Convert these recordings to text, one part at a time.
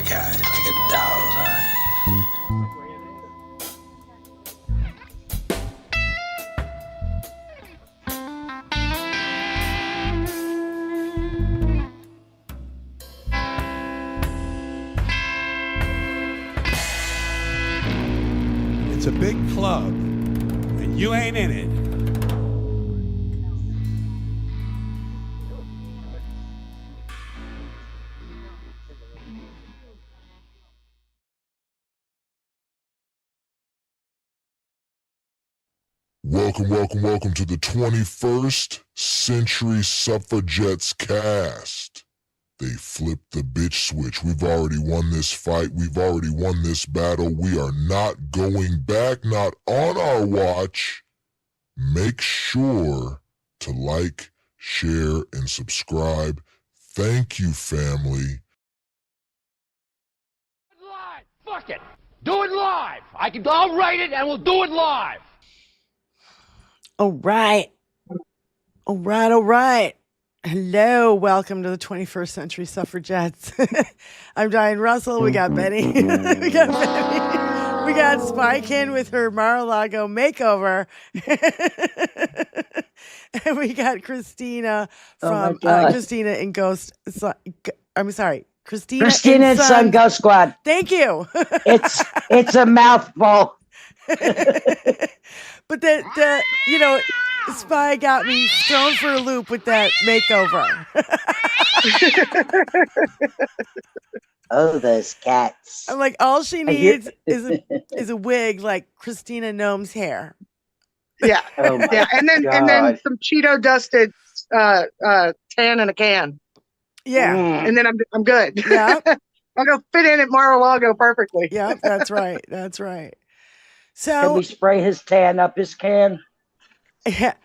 black eyes like a doll's eyes. It's a big club, and you ain't in it. Welcome to the 21st Century Suffragettes cast. They flipped the bitch switch. We've already won this fight. We've already won this battle. We are not going back, not on our watch. Make sure to like, share, and subscribe. Thank you, family. Live. Fuck it. Do it live. I'll write it and we'll do it live. All right. Hello, welcome to the 21st Century Suffragettes. I'm Diane Russell. We got Benny. We got Spykin with her Mar-a-Lago makeover. And we got Christina from Christina in Ghost. I'm sorry. Christina in Sun Ghost Squad. Thank you. It's a mouthful. But the Spy got me thrown for a loop with that makeover. Oh, those cats. I'm like, all she needs is a wig like Christina Gnome's hair. Yeah. Oh my yeah. And then some Cheeto dusted tan in a can. Yeah. And then I'm good. Yeah. I'll go fit in at Mar-a-Lago perfectly. Yeah, that's right. That's right. So Can we spray his tan up his can? Yeah.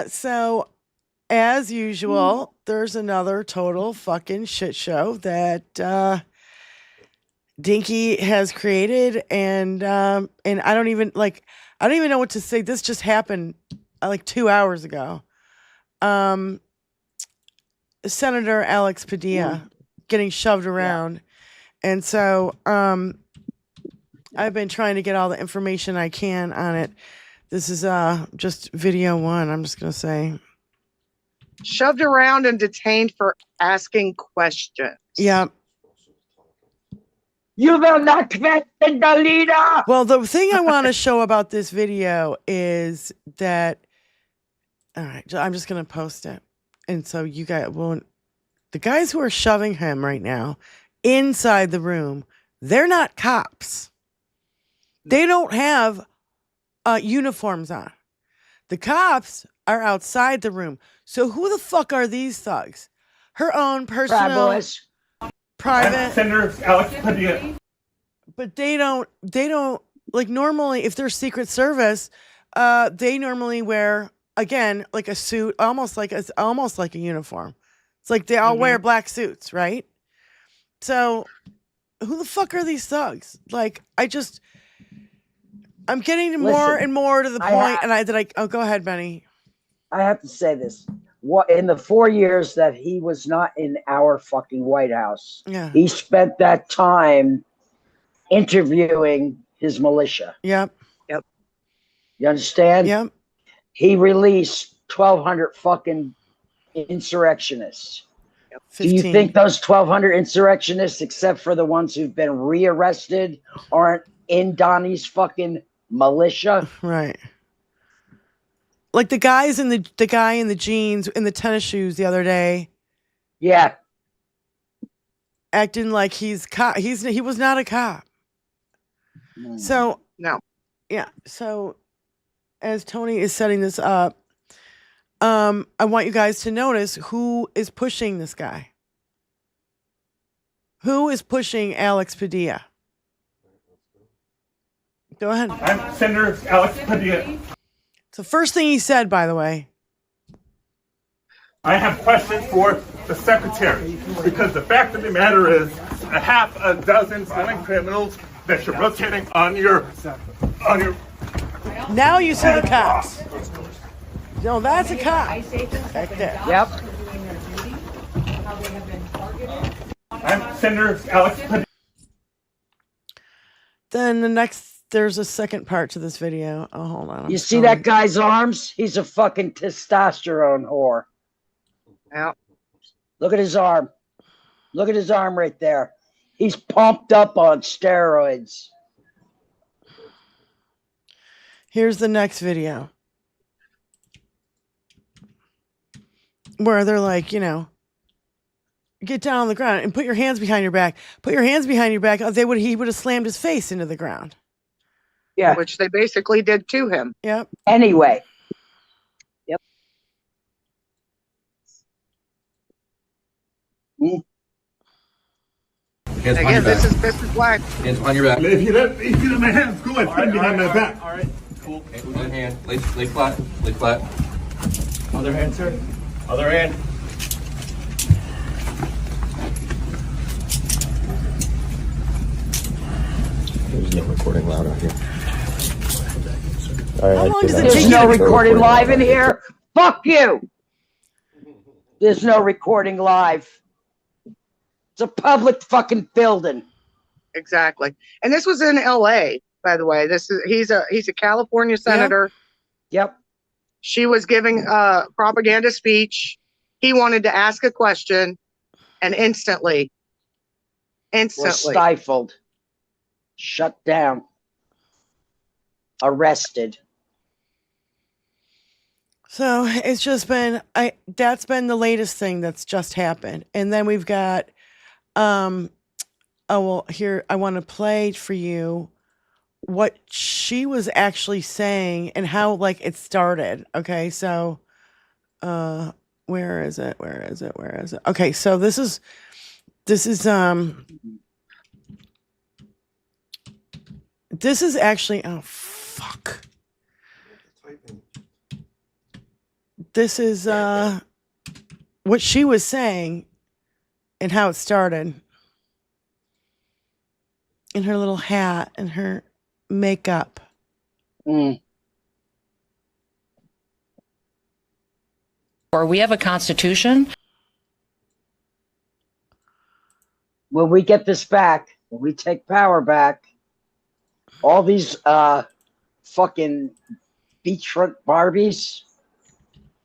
So, as usual, there's another total fucking shit show that Dinky has created, and I don't even know what to say. This just happened like 2 hours ago. Senator Alex Padilla getting shoved around, and so I've been trying to get all the information I can on it. This is just video one, I'm just going to say. Shoved around and detained for asking questions. Yeah. You will not question the leader. Well, the thing I want to show about this video is that, all right, I'm just going to post it. And so you guys, the guys who are shoving him right now inside the room, they're not cops. They don't have uniforms on. The cops are outside the room. So who the fuck are these thugs? Her own personal private Senator Alex Padilla. But they don't like, normally if they're Secret Service, they normally wear, again, like a suit, almost like a uniform. It's like they all wear black suits, right? So who the fuck are these thugs? Like, I'm getting more and more to the point, go ahead, Benny. I have to say this. What in the 4 years that he was not in our fucking White House, he spent that time interviewing his militia. Yep. You understand? Yep. He released 1,200 fucking insurrectionists. 15. Do you think those 1,200 insurrectionists, except for the ones who've been rearrested, aren't in Donnie's fucking militia? Right. Like the guy in the jeans, in the tennis shoes the other day. Yeah. Acting like he's cop. He was not a cop. So no. Yeah. So as Tony is setting this up, I want you guys to notice who is pushing this guy. Who is pushing Alex Padilla? Go ahead. I'm Senator Alex Padilla. It's the first thing he said, by the way. I have questions for the secretary, because the fact of the matter is a half a dozen violent criminals that you're rotating on your. Now you see the cops. No, that's a cop. Back there. Yep. Senator Alex Padilla. Then there's a second part to this video. Oh, hold on. You see that guy's arms? He's a fucking testosterone whore. Yeah. Look at his arm. Look at his arm right there. He's pumped up on steroids. Here's the next video. Where they're like, you know, get down on the ground and put your hands behind your back. Put your hands behind your back. He would have slammed his face into the ground. Yeah. Which they basically did to him. Yep. Anyway. Yep. Again, this is why. Hands on your back. If you let my hands go, I put behind my back. All right, cool. One hand, lay flat, lay flat. Other hand, sir. Other hand. There's no recording loud out here. How long does it take There's you no to recording live in here. Fuck you. There's no recording live. It's a public fucking building. Exactly. And this was in LA, by the way. He's a California senator. Yep. She was giving a propaganda speech. He wanted to ask a question and instantly Was stifled. Shut down. Arrested. So it's just been that's been the latest thing that's just happened. And then we've got oh well, here I want to play for you what she was actually saying and how like it started. Okay, so where is it? Okay, so this is actually, oh fuck. This is what she was saying and how it started. In her little hat and her makeup. Or we have a constitution. When we get this back, when we take power back, all these fucking beachfront Barbies,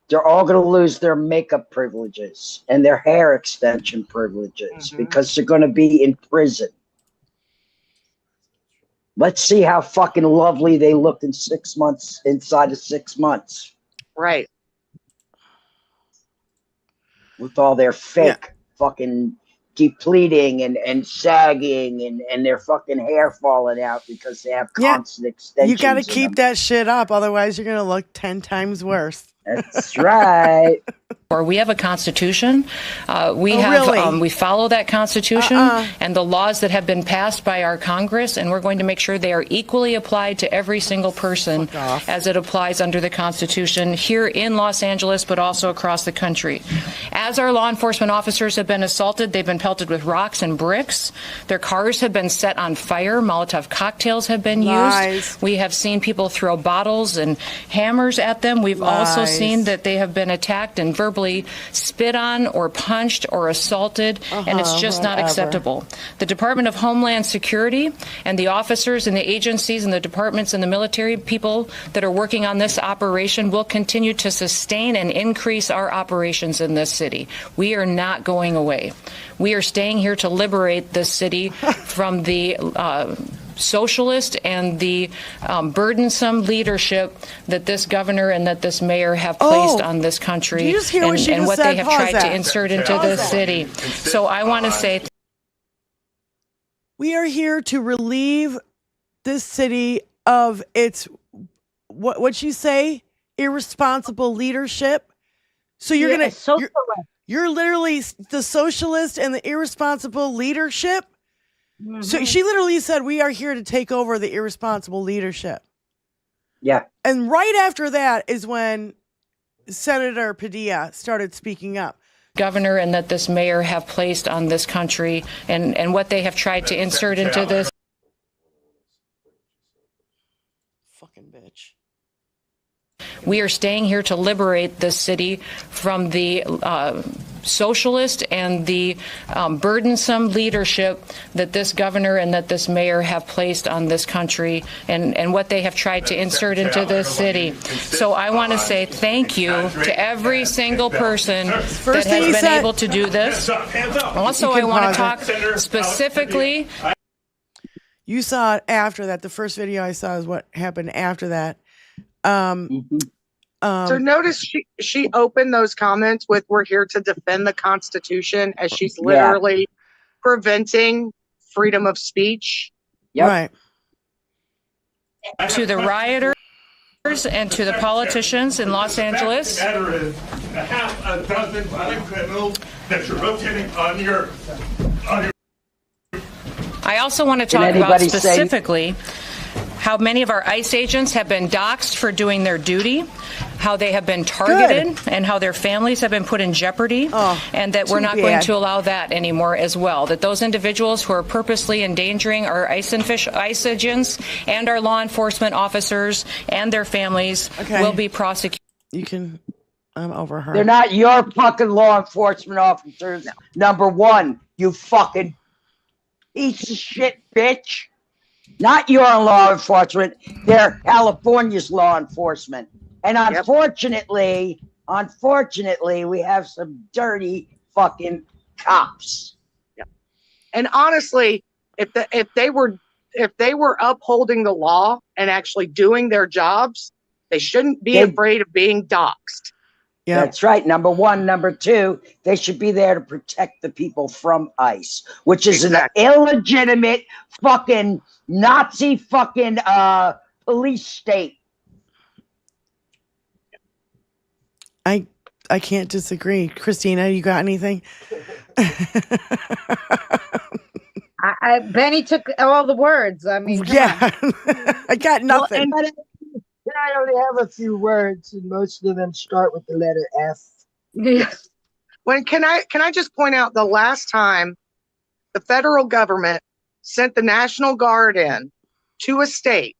they're all going to lose their makeup privileges and their hair extension privileges because they're going to be in prison. Let's see how fucking lovely they look in 6 months, inside of 6 months. Right. With all their fake fucking depleting and sagging and their fucking hair falling out because they have constant extensions. You got to keep that shit up. Otherwise, you're going to look 10 times worse. That's right. Or we have a constitution. We follow that constitution and the laws that have been passed by our Congress, and we're going to make sure they are equally applied to every single person as it applies under the Constitution here in Los Angeles, but also across the country. As our law enforcement officers have been assaulted, they've been pelted with rocks and bricks. Their cars have been set on fire. Molotov cocktails have been used. We have seen people throw bottles and hammers at them. We've also seen that they have been attacked and verbally spit on or punched or assaulted, and it's just not acceptable. The Department of Homeland Security and the officers and the agencies and the departments and the military people that are working on this operation will continue to sustain and increase our operations in this city. We are not going away. We are staying here to liberate this city from the socialist and the burdensome leadership that this governor and that this mayor have placed on this country and what they have tried to insert into this city. So I want to say we are here to relieve this city of its what'd she say? Irresponsible leadership. So you're you're literally the socialist and the irresponsible leadership. So she literally said, we are here to take over the irresponsible leadership. Yeah. And right after that is when Senator Padilla started speaking up. Governor and that this mayor have placed on this country and what they have tried to insert into this. Fucking bitch. We are staying here to liberate this city from the socialist and the burdensome leadership that this governor and that this mayor have placed on this country and what they have tried to insert into this city. So I want to say thank you to every single person that has been able to do this. Also, I want to talk specifically. You saw it after that. The first video I saw is what happened after that. So notice she opened those comments with "We're here to defend the Constitution," as she's literally preventing freedom of speech. Right. To the rioters and to the politicians in Los Angeles. Matter is a half a dozen violent criminals that you're rotating on your. I also want to talk about specifically how many of our ICE agents have been doxxed for doing their duty, how they have been targeted, and how their families have been put in jeopardy, and that we're not going to allow that anymore as well. That those individuals who are purposely endangering our ICE agents and our law enforcement officers and their families will be prosecuted. You can... I'm over her. They're not your fucking law enforcement officers. Number one, you fucking piece of shit bitch. Not your law enforcement. They're California's law enforcement. And unfortunately, we have some dirty fucking cops. And honestly, if they were upholding the law and actually doing their jobs, they shouldn't be afraid of being doxxed. Yeah, that's right. Number one. Number two, they should be there to protect the people from ICE, which is an illegitimate fucking Nazi fucking police state. I can't disagree. Christina, you got anything? Benny took all the words. I mean, I got nothing. Well, I only have a few words, and most of them start with the letter F. Yes. Can I just point out the last time the federal government sent the National Guard in to a state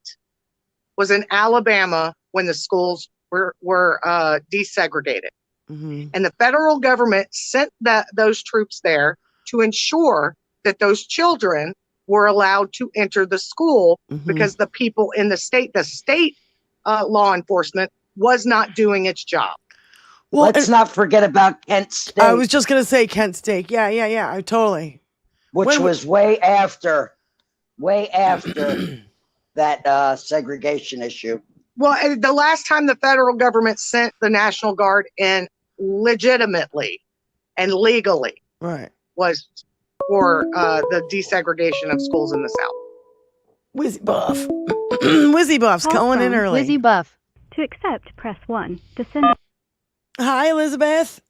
was in Alabama when the schools were desegregated. Mm-hmm. And the federal government sent those troops there to ensure that those children were allowed to enter the school because the people in the state law enforcement was not doing its job. Well, let's not forget about Kent State. I was just going to say Kent State. Yeah. I totally. Which was way after that segregation issue. Well, the last time the federal government sent the National Guard in legitimately and legally was for the desegregation of schools in the South. Wizzy Buff. Wizzy Buff's calling in early. Wizzy Buff. To accept, press 1. To send. Hi, Elizabeth.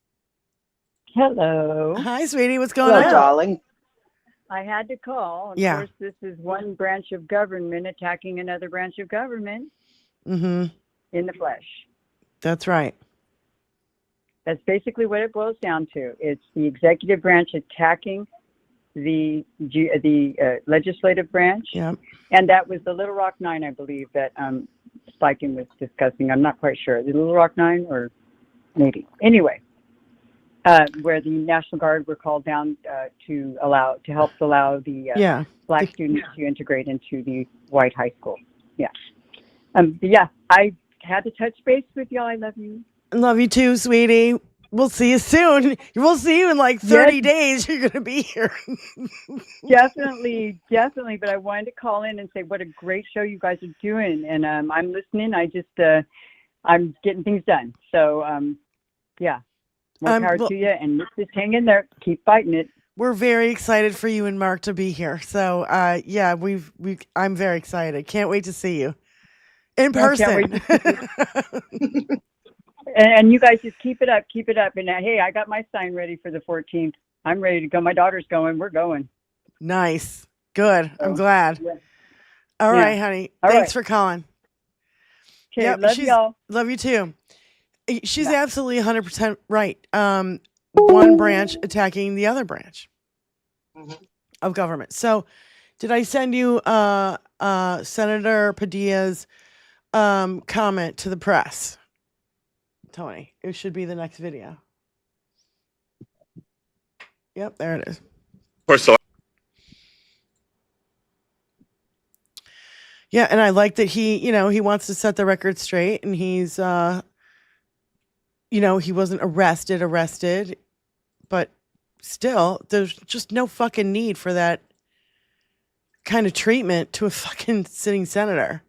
Hello. Hi, sweetie. What's going on? Darling. I had to call. Of Yeah. course, this is one branch of government attacking another branch of government Mm-hmm. in the flesh. That's right. That's basically what it boils down to. It's the executive branch attacking the legislative branch. Yeah. And that was the Little Rock Nine, I believe, that Spiken was discussing. I'm not quite sure. The Little Rock Nine or maybe. Anyway, where the National Guard were called down to help allow the black students to integrate into the white high school. Yeah. But yeah, I had to touch base with y'all. I love you. Love you too, sweetie. We'll see you soon. We'll see you in like 30 days. You're going to be here. Definitely. But I wanted to call in and say what a great show you guys are doing. And I'm listening. I'm getting things done. So, yeah, more power to you. And just hang in there. Keep fighting it. We're very excited for you and Mark to be here. So, yeah, I'm very excited. Can't wait to see you in person. And you guys just keep it up. And hey, I got my sign ready for the 14th. I'm ready to go. My daughter's going. We're going. Nice. Good. I'm glad. Yeah. All right, honey. Thanks for calling. Okay, love y'all. Love you too. She's absolutely 100% right. One branch attacking the other branch of government. So did I send you Senator Padilla's comment to the press? Tony, it should be the next video. Yep, there it is. Of course, the Yeah, and I like that he wants to set the record straight, and he's, he wasn't arrested, but still, there's just no fucking need for that kind of treatment to a fucking sitting senator.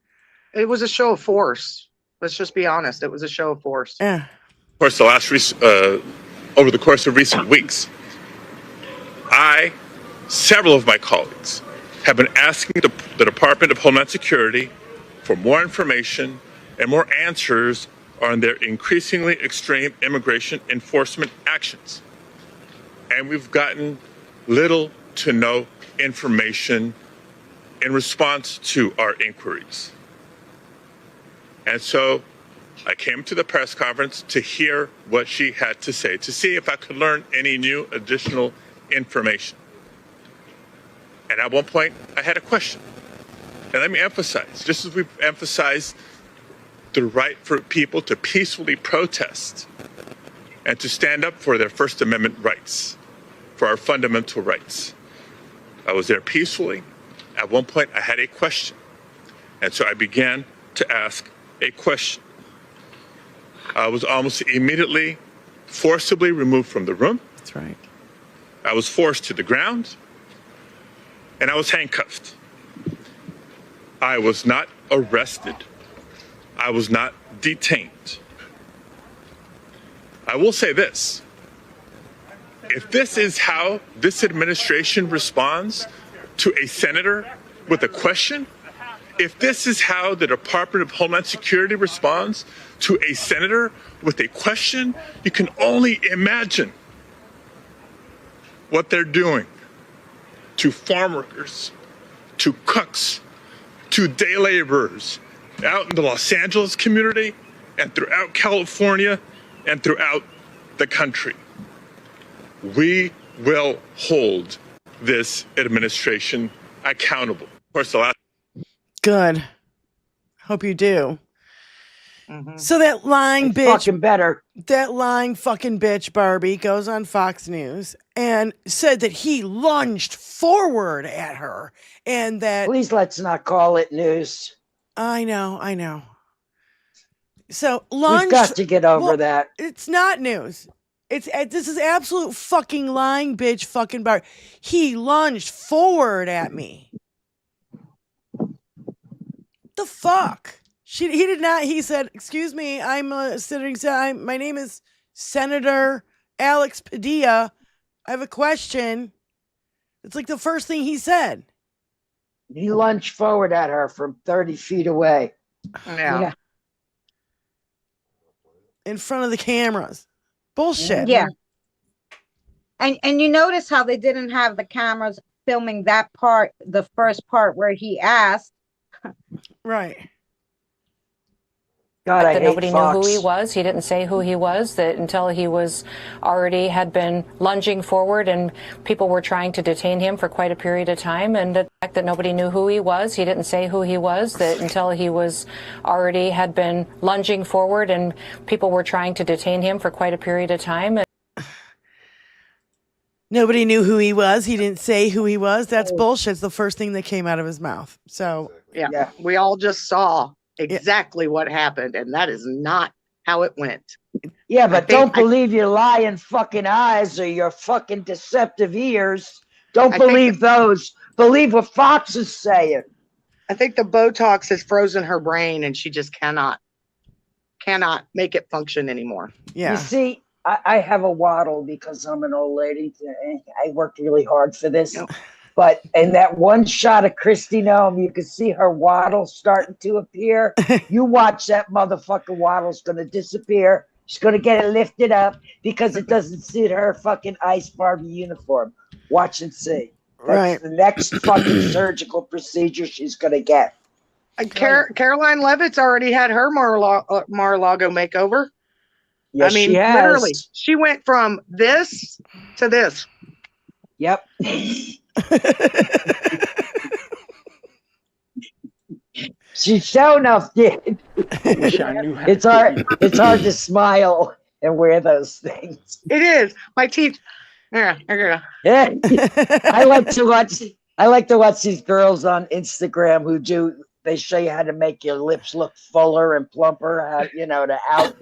It was a show of force. Let's just be honest. It was a show of force. Yeah. Of course, over the course of recent weeks, several of my colleagues have been asking the Department of Homeland Security for more information and more answers on their increasingly extreme immigration enforcement actions. And we've gotten little to no information in response to our inquiries. And so I came to the press conference to hear what she had to say, to see if I could learn any new additional information. And at one point, I had a question. And let me emphasize, just as we've emphasized the right for people to peacefully protest and to stand up for their First Amendment rights, for our fundamental rights. I was there peacefully. At one point, I had a question. And so I began to ask a question. I was almost immediately forcibly removed from the room. That's right. I was forced to the ground, and I was handcuffed. I was not arrested. I was not detained. I will say this. If this is how this administration responds to a senator with a question, if this is how the Department of Homeland Security responds to a senator with a question, you can only imagine what they're doing to farm workers, to cooks, to day laborers out in the Los Angeles community and throughout California and throughout the country. We will hold this administration accountable. Of course, the last Good. Hope you do. Mm-hmm. So that lying bitch, fucking better. That lying fucking bitch Barbie goes on Fox News and said that he lunged forward at her, and that please let's not call it news. I know. So we've got to get over that. It's not news. This is absolute fucking lying bitch fucking Barbie. He lunged forward at me. The fuck? He did not. He said, "Excuse me, I'm a sitting. My name is Senator Alex Padilla. I have a question." It's like the first thing he said. He lunged forward at her from 30 feet away. Yeah. In front of the cameras. Bullshit. Yeah. And you notice how they didn't have the cameras filming that part, the first part where he asked. Right. God, that nobody knew who he was. He didn't say who he was, that until he was already had been lunging forward and people were trying to detain him for quite a period of time. And the fact that nobody knew who he was, he didn't say who he was, that until he was already had been lunging forward and people were trying to detain him for quite a period of time. Nobody knew who he was. He didn't say who he was. That's bullshit. It's the first thing that came out of his mouth. So yeah. We all just saw exactly what happened, and that is not how it went. Yeah, but don't believe your lying fucking eyes or your fucking deceptive ears. Don't believe those. Believe what Fox is saying. I think the Botox has frozen her brain, and she just cannot make it function anymore. Yeah. You see, I have a waddle because I'm an old lady. I worked really hard for this. Yep. But in that one shot of Kristi Noem, you can see her waddle starting to appear. You watch that motherfucking waddle's going to disappear. She's going to get it lifted up because it doesn't suit her fucking Ice Barbie uniform. Watch and see. That's the next fucking surgical procedure she's going to get. Caroline Levitt's already had her Mar-a-Lago makeover. Yes, I mean, she has. literally, she went from this to this. Yep. She sure enough did. It's hard to smile and wear those things. It is. My teeth. Yeah. Yeah. I like to watch these girls on Instagram who they show you how to make your lips look fuller and plumper, how, to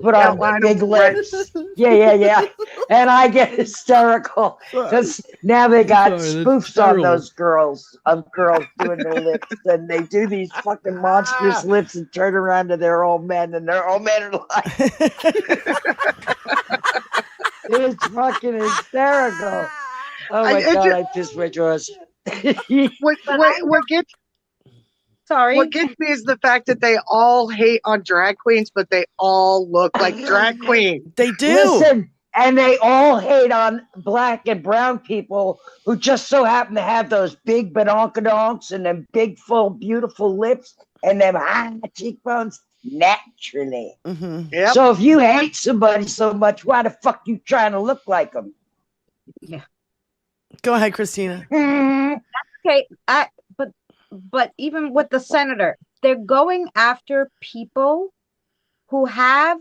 put on big lips. Yeah. And I get hysterical because now they got spoofs on those girls doing their lips, and they do these fucking monstrous lips and turn around to their old men, and their old men are like, it's fucking hysterical. Oh my God, I pissed my drawers. What gets me is the fact that they all hate on drag queens, but they all look like drag queens. They do. Listen, and they all hate on black and brown people who just so happen to have those big badonkadonks and them big, full, beautiful lips and them high cheekbones naturally. Yep. So if you hate somebody so much, why the fuck you trying to look like them? Yeah. Go ahead, Christina. Okay, but even with the senator, they're going after people who have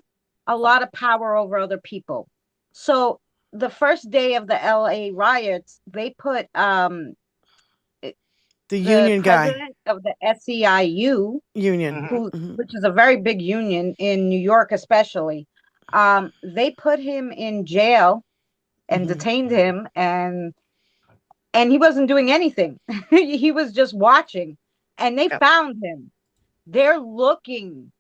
a lot of power over other people. So the first day of the LA riots, they put the union guy of the SEIU union, which is a very big union in New York, especially. They put him in jail and detained him, and he wasn't doing anything. He was just watching, and they found him. They're looking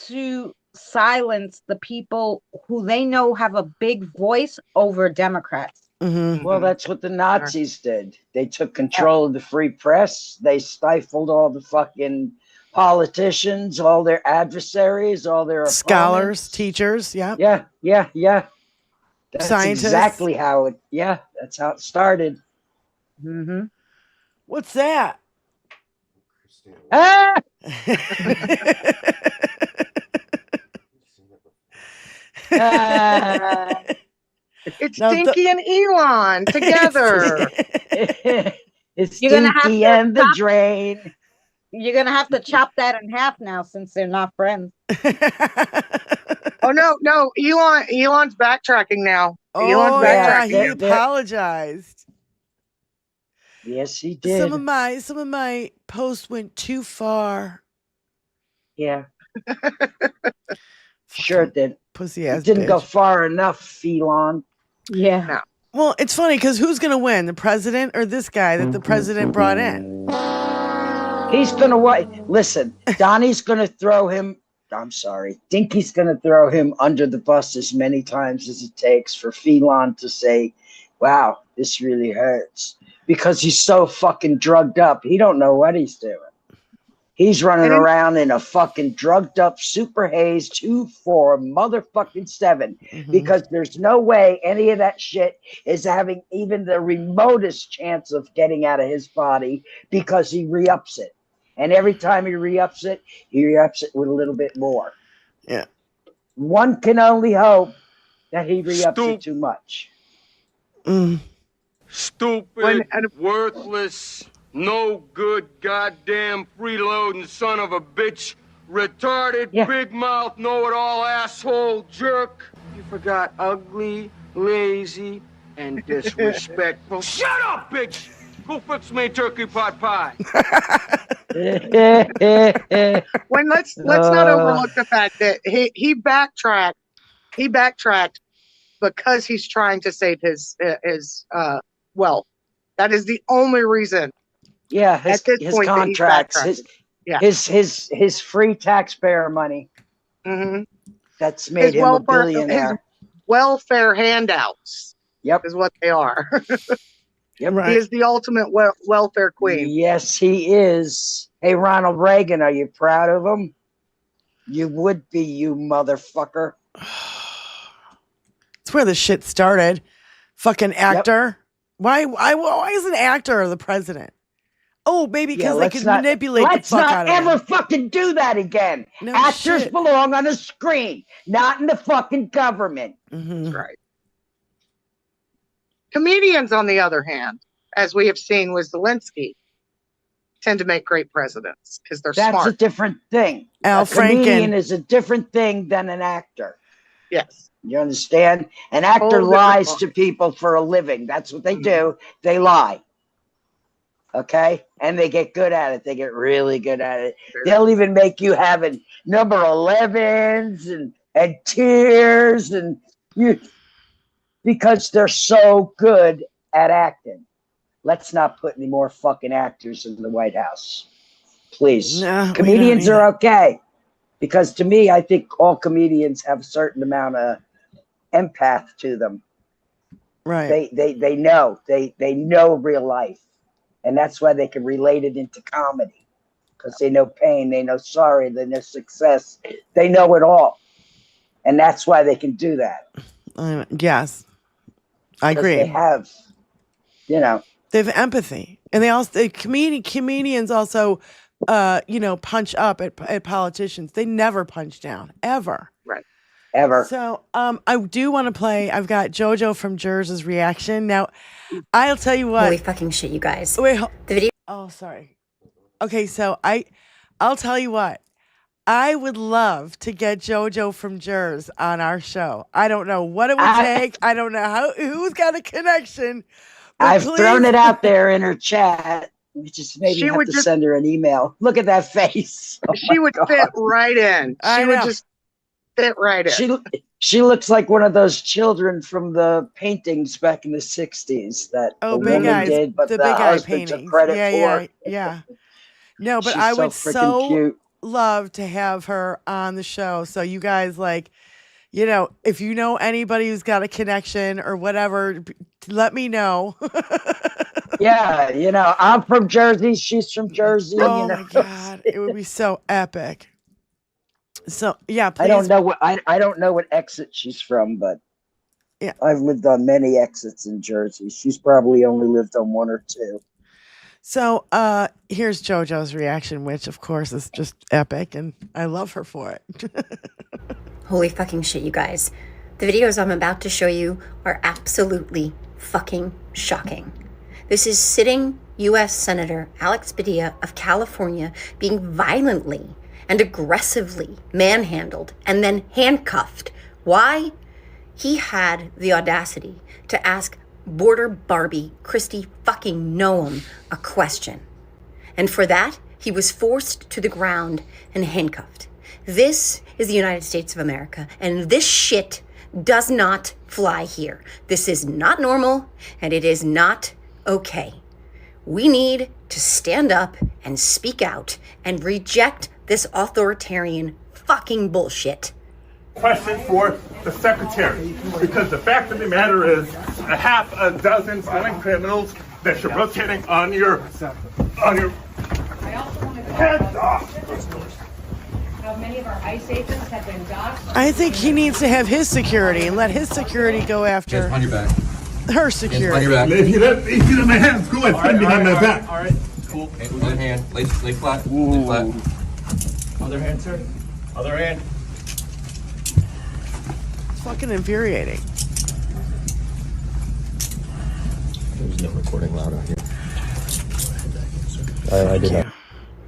to silence the people who they know have a big voice over Democrats. Well, that's what the Nazis did. They took control of the free press. They stifled all the fucking politicians, all their adversaries, all their scholars, opponents. teachers. Yeah. That's Scientists. exactly how it. Yeah, that's how it started. What's that? Ah! It's Dinky and Elon together. It's You're gonna have Dinky to and the chop- drain. You're gonna have to chop that in half now, since they're not friends. Oh no, Elon's backtracking now. Oh, Elon's yeah, backtracking. he apologized. Yes, he did. Some of my posts went too far. Yeah. Sure it did. Pussy ass. It didn't go bitch. far enough, Elon. Yeah. No. Well, it's funny because who's gonna win, the president or this guy that the president brought in? He's gonna listen. Donnie's gonna throw him. I'm sorry, Dinky's gonna throw him under the bus as many times as it takes for Elon to say, "Wow, this really hurts," because he's so fucking drugged up. He don't know what he's doing. He's running around in a fucking drugged up super haze 2-4 motherfucking 7 because there's no way any of that shit is having even the remotest chance of getting out of his body because he re-ups it. And every time he re-ups it with a little bit more. Yeah. One can only hope that he re-ups it too much. Stupid, worthless, no good, goddamn freeloading son of a bitch, retarded, big mouth, know-it-all asshole jerk. You forgot ugly, lazy, and disrespectful. Shut up, bitch! Go fix me a turkey pot pie. Let's not overlook the fact that he backtracked. He backtracked because he's trying to save his wealth. That is the only reason. Yeah, his contracts, his free taxpayer money. That's made him a billionaire. His welfare handouts. Yep, is what they are. Yep, right. He is the ultimate welfare queen. Yes, he is. Hey, Ronald Reagan, are you proud of him? You would be, you motherfucker. That's where the shit started. Fucking actor. Yep. Why is an actor the president? Oh, maybe because they could manipulate the fuck out of him. Let's not ever fucking do that again. No Actors shit. belong on a screen, not in the fucking government. That's right. Comedians, on the other hand, as we have seen with Zelensky, tend to make great presidents because they're smart. That's a different thing. Al Franken. A comedian is a different thing than an actor. Yes. You understand? An actor lies to people for a living. That's what they do. They lie. Okay? And they get good at it. They get really good at it. They'll even make you having number 11s and tears and you because they're so good at acting. Let's not put any more fucking actors in the White House. Please. No, comedians are okay. Because to me, I think all comedians have a certain amount of empath to them. Right. They know real life. And that's why they can relate it into comedy. Because they know pain, they know sorrow, they know success. They know it all. And that's why they can do that. Yes. I agree. They have, they have empathy. And comedians also punch up at politicians. They never punch down, ever. Right. Ever. So I do want to play. I've got JoJo from Jersey's reaction. Now, I'll tell you what. Holy fucking shit, you guys. Wait, the video. Oh, sorry. Okay, so I'll tell you what. I would love to get JoJo from Jersey on our show. I don't know what it would take. I don't know who's got a connection. I've thrown it out there in her chat. We just maybe have to send her an email. Look at that face. She would fit right in. She would just fit right in. She looks like one of those children from the paintings back in the 60s that the woman did, but the husband took credit for. Yeah. No, but I would so cute. Love to have her on the show. So you guys if you know anybody who's got a connection or whatever, let me know. Yeah, I'm from Jersey. She's from Jersey. Oh my God, it would be so epic. So yeah, please. I don't know what exit she's from, but yeah, I've lived on many exits in Jersey. She's probably only lived on one or two. So here's JoJo's reaction, which of course is just epic, and I love her for it. Holy fucking shit, you guys. The videos I'm about to show you are absolutely fucking shocking. This is sitting U.S. Senator Alex Padilla of California being violently and aggressively manhandled and then handcuffed. Why? He had the audacity to ask Border Barbie Christy fucking Noam a question. And for that, he was forced to the ground and handcuffed. This is the United States of America, and this shit does not fly here. This is not normal, and it is not okay. We need to stand up and speak out and reject this authoritarian fucking bullshit. Question for the secretary, because the fact of the matter is a half a dozen violent criminals that you're rotating on your heads off. How many of our ICE agents have been docked? I think he needs to have his security and let his security go after Hands on your back. her security. On your back. If you let my hands go, I stand behind my back. All right, cool. One hand, lay flat, lay flat. Other hand, sir. Other hand. It's fucking infuriating. There's no recording loud on here. I did not.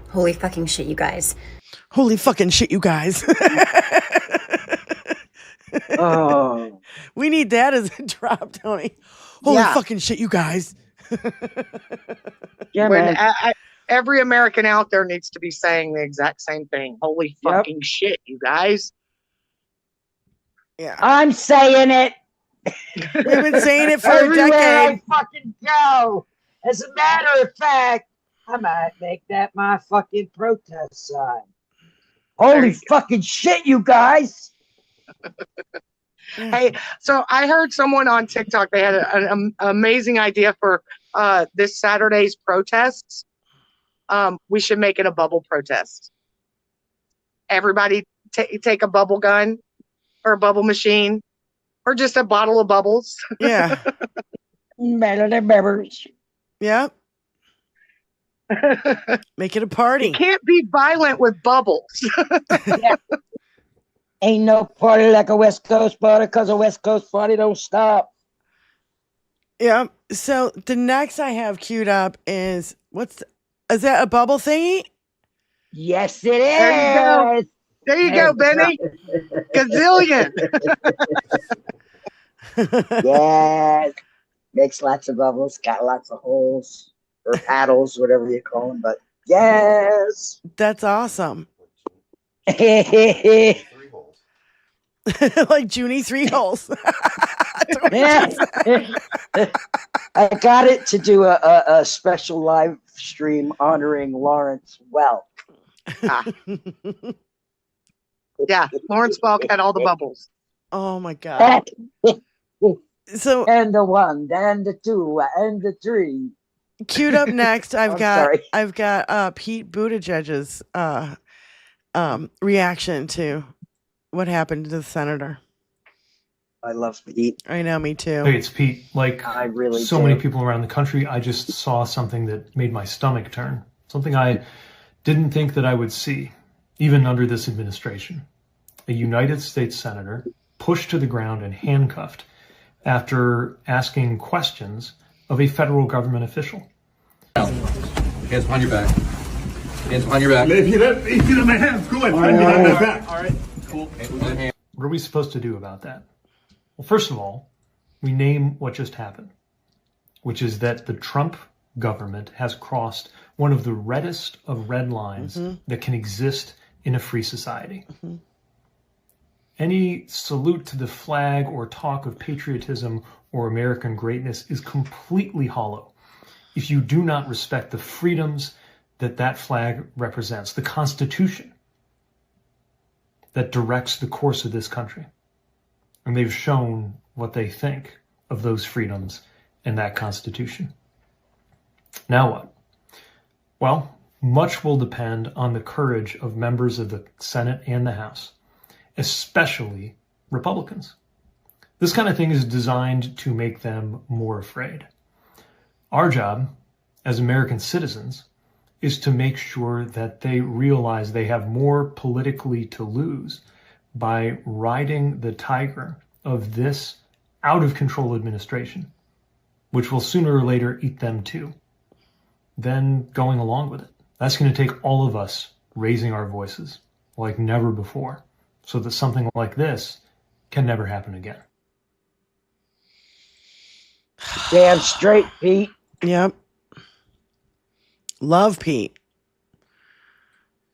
Holy fucking shit, you guys. Holy fucking shit, you guys. Oh. We need that as a drop, Tony. Holy fucking shit, you guys. Yeah, man. Every American out there needs to be saying the exact same thing. Holy fucking shit, you guys. Yeah. I'm saying it. We've been saying it for a Everywhere decade. I fucking go. As a matter of fact, I might make that my fucking protest sign. Holy fucking shit, you guys. Hey, so I heard someone on TikTok, they had an amazing idea for this Saturday's protests. We should make it a bubble protest. Everybody take a bubble gun or a bubble machine or just a bottle of bubbles. Yeah. Yep. Make it a party. You can't be violent with bubbles. Ain't no party like a West Coast party because a West Coast party don't stop. Yeah. So the next I have queued up is is that a bubble thingy? Yes, it is. There you go, Benny. Gazillion. Yeah. Makes lots of bubbles, got lots of holes or paddles, whatever you call them. But yes. That's awesome. Like Junie 3 holes. I got it to do a special live stream honoring Lawrence Welk. Yeah, Lawrence Welk had all the bubbles. Oh my God. So and the 1, and the 2, and the 3. Queued up next, I've got Pete Buttigieg's reaction to what happened to the senator. I love Pete. I know, me too. Hey, it's Pete. Like I really so many people around the country, I just saw something that made my stomach turn. Something I didn't think that I would see, even under this administration. A United States senator pushed to the ground and handcuffed after asking questions of a federal government official. Hands behind your back. Hands behind your back. If you don't my hands, go ahead. Behind my back. All right. Cool. What are we supposed to do about that? Well, first of all, we name what just happened, which is that the Trump government has crossed one of the reddest of red lines that can exist in a free society. Any salute to the flag or talk of patriotism or American greatness is completely hollow if you do not respect the freedoms that that flag represents, the Constitution that directs the course of this country. And they've shown what they think of those freedoms and that Constitution. Now what? Well, much will depend on the courage of members of the Senate and the House, especially Republicans. This kind of thing is designed to make them more afraid. Our job as American citizens is to make sure that they realize they have more politically to lose by riding the tiger of this out-of-control administration, which will sooner or later eat them too, then going along with it. That's going to take all of us raising our voices like never before, so that something like this can never happen again. Damn straight, Pete. Yep. Love Pete.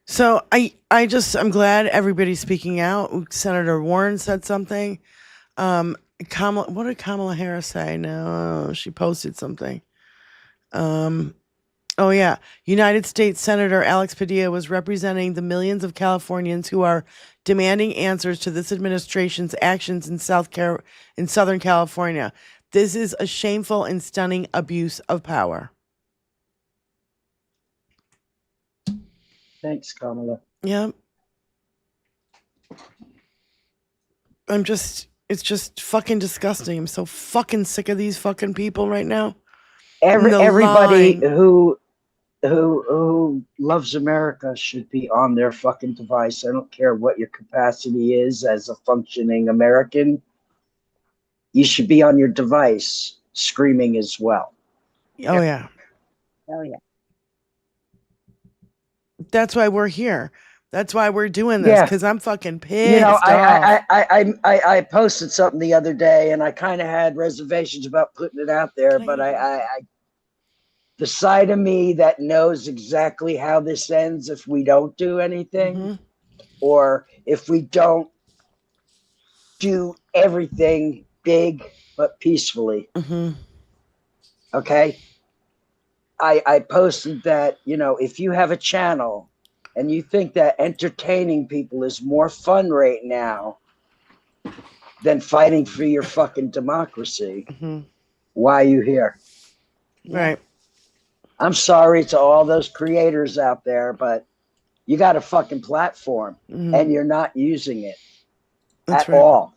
So I'm glad everybody's speaking out. Senator Warren said something. What did Kamala Harris say? No, she posted something. Oh yeah. United States Senator Alex Padilla was representing the millions of Californians who are demanding answers to this administration's actions in Southern California. This is a shameful and stunning abuse of power. Thanks, Kamala. Yeah. It's just fucking disgusting. I'm so fucking sick of these fucking people right now. Everybody who loves America should be on their fucking device. I don't care what your capacity is as a functioning American. You should be on your device screaming as well. Oh yeah. Oh yeah. That's why we're here. That's why we're doing this, because I'm fucking pissed. You know, off. I posted something the other day, and I kind of had reservations about putting it out there, but the side of me that knows exactly how this ends if we don't do anything, or if we don't do everything big but peacefully. Okay. I posted that, you know, if you have a channel and you think that entertaining people is more fun right now than fighting for your fucking democracy, why are you here? Right. I'm sorry to all those creators out there, but you got a fucking platform and you're not using it at all.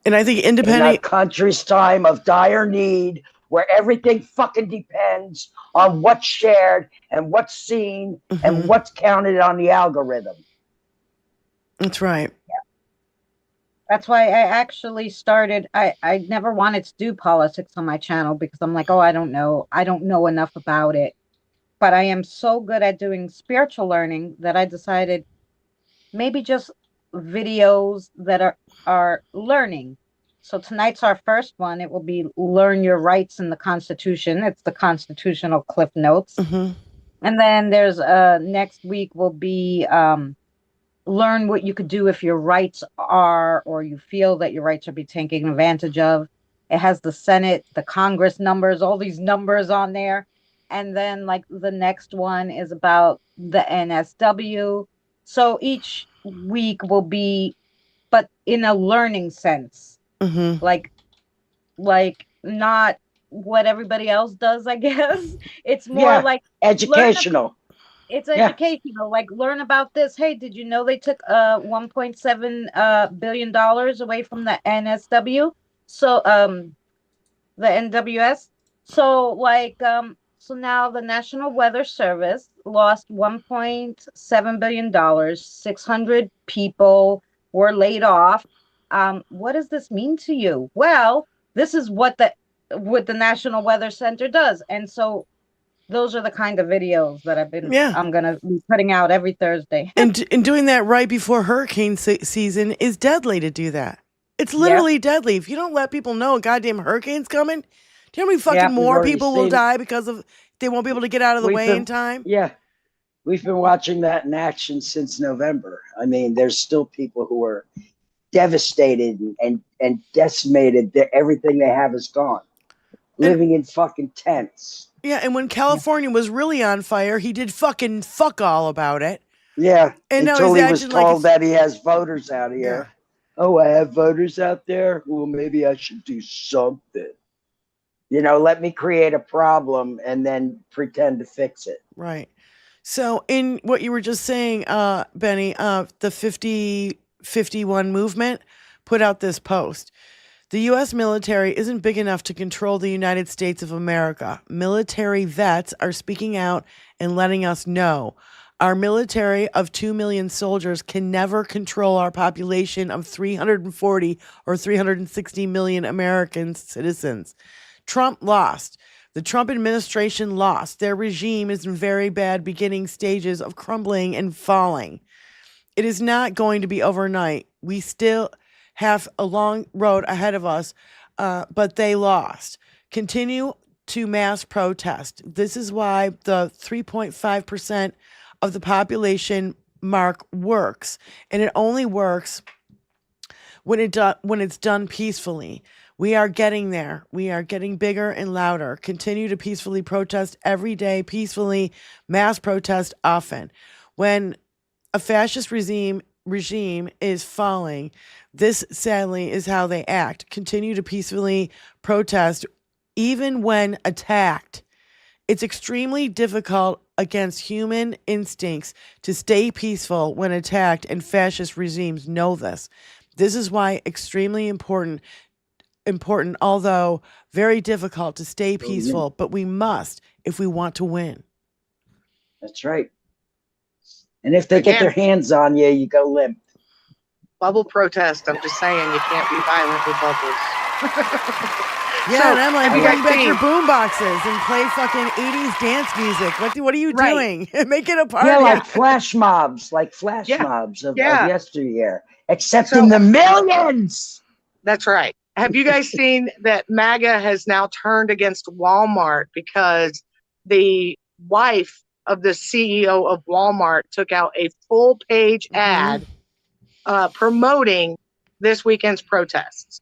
And I think in that country's time of dire need, where everything fucking depends on what's shared and what's seen and what's counted on the algorithm. That's right. Yeah. That's why I actually started, I never wanted to do politics on my channel because I'm like, oh, I don't know enough about it. But I am so good at doing spiritual learning that I decided maybe just videos that are learning. So tonight's our first one. It will be Learn Your Rights in the Constitution. It's the constitutional cliff notes. Mm-hmm. And then there's next week will be learn what you could do if your rights are, or you feel that your rights are being taken advantage of. It has the Senate, the Congress numbers, all these numbers on there. And then like the next one is about the NSW. So each week will be, but in a learning sense, Mm-hmm. like not what everybody else does, I guess. It's more like educational. It's educational. Like, learn about this. Hey, did you know they took $1.7 billion away from the NSW? So the NWS. So so now the National Weather Service lost $1.7 billion. 600 people were laid off. What does this mean to you? Well, this is what the National Weather Center does. And so those are the kind of videos that I'm going to be putting out every Thursday. and doing that right before hurricane season is deadly to do that. It's literally deadly. If you don't let people know a goddamn hurricane's coming, do you know how many fucking more people will die because of they won't be able to get out of the way in time? Yeah. We've been watching that in action since November. I mean, there's still people who are devastated and decimated. Everything they have is gone. Living in fucking tents. Yeah, and when California was really on fire, he did fucking fuck all about it. Yeah, and until he was told that he has voters out here. Yeah. Oh, I have voters out there? Well, maybe I should do something. You know, let me create a problem and then pretend to fix it. Right. So in what you were just saying, Benny, the 50-51 movement put out this post. The U.S. military isn't big enough to control the United States of America. Military vets are speaking out and letting us know. Our military of 2 million soldiers can never control our population of 340 or 360 million American citizens. Trump lost. The Trump administration lost. Their regime is in very bad beginning stages of crumbling and falling. It is not going to be overnight. We still have a long road ahead of us, but they lost. Continue to mass protest. This is why the 3.5% of the population mark works, and it only works when it's done peacefully. We are getting there. We are getting bigger and louder. Continue to peacefully protest every day, peacefully mass protest often. When a fascist regime is falling, this sadly is how they act. Continue to peacefully protest even when attacked. It's extremely difficult against human instincts to stay peaceful when attacked, and fascist regimes know this. This is why extremely important, although very difficult to stay peaceful, but we must if we want to win. That's right. And if they get their hands on you, you go limp. Bubble protest. I'm just saying, you can't be violent with bubbles. Yeah, so, and I'm like, bring back your boom boxes and play fucking 80s dance music. What are you doing? Make it a party. Yeah, like flash mobs of yesteryear, except in the millions. That's right. Have you guys seen that MAGA has now turned against Walmart because the wife of the CEO of Walmart took out a full page ad promoting this weekend's protests?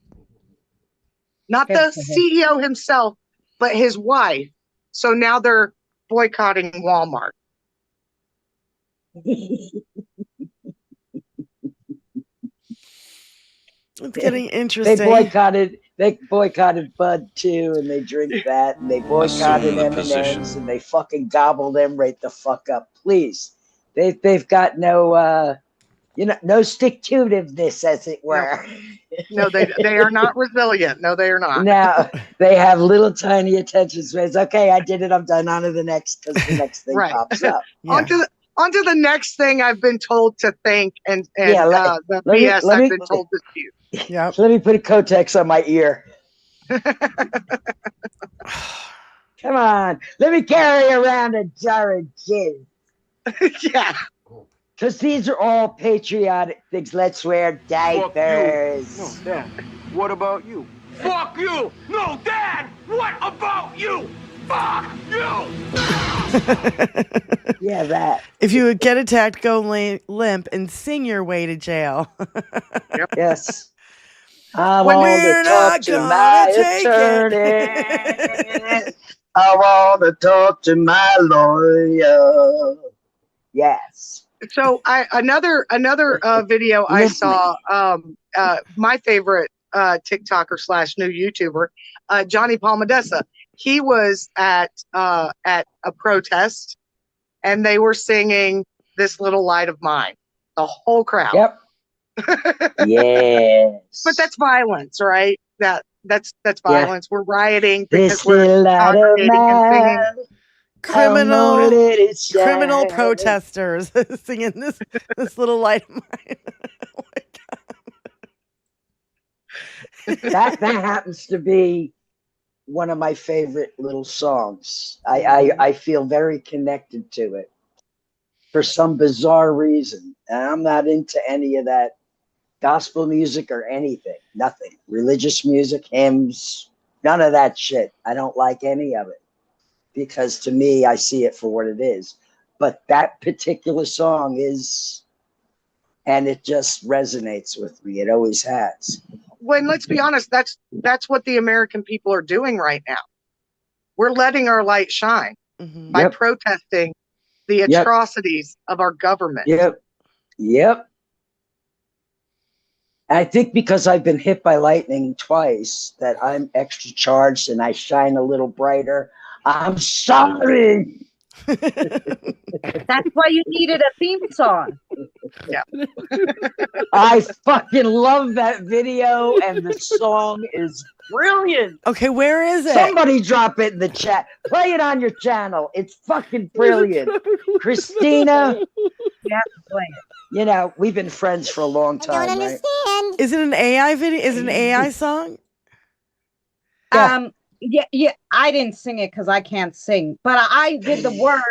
Not the CEO himself, but his wife. So now they're boycotting Walmart. It's getting interesting. They boycotted Bud too, and they drink that, and they boycotted M&Ms, and they fucking gobble them right the fuck up. Please, they've got no no stick-to-itiveness, as it were. No, they are not resilient. No, they are not. No, they have little tiny attention spans. Okay, I did it. I'm done. On to the next, because the next thing pops up. Yeah. On to the next thing I've been told to think, and the BS I've been told to do. Yeah. Let me put a Kotex on my ear. Come on. Let me carry around a jar of gin. Yeah. Because these are all patriotic things. Let's wear diapers. No, Dad. What about you? Fuck you! No, Dad! What about you? Fuck you! Yeah, that. If you would get attacked, go limp and sing your way to jail. Yes. I want to talk to my attorney. I want to talk to my lawyer. Yes. So another video I saw, my favorite TikToker / new YouTuber, Johnny Palmadessa. He was at a protest, and they were singing "This Little Light of Mine." The whole crowd. Yep. Yes. But that's violence, right? That's violence. We're rioting because This we're little light of congregating and singing. mine. Criminal protesters singing this little light of mine. Oh my God. that happens to be one of my favorite little songs. I feel very connected to it for some bizarre reason. And I'm not into any of that gospel music or anything. Nothing. Religious music, hymns, none of that shit. I don't like any of it. Because to me, I see it for what it is. But that particular song is, and it just resonates with me. It always has. When, let's be honest, that's what the American people are doing right now. We're letting our light shine by protesting the atrocities of our government. Yep. I think because I've been hit by lightning twice that I'm extra charged and I shine a little brighter. I'm sorry. That's why you needed a theme song. Yeah. I fucking love that video, and the song is brilliant. Okay, where is it? Somebody drop it in the chat. Play it on your channel. It's fucking brilliant. Christina. Yeah, play it. You know, we've been friends for a long time. I don't understand. Is it an AI video? Is it an AI song? Yeah, I didn't sing it because I can't sing, but I did the words,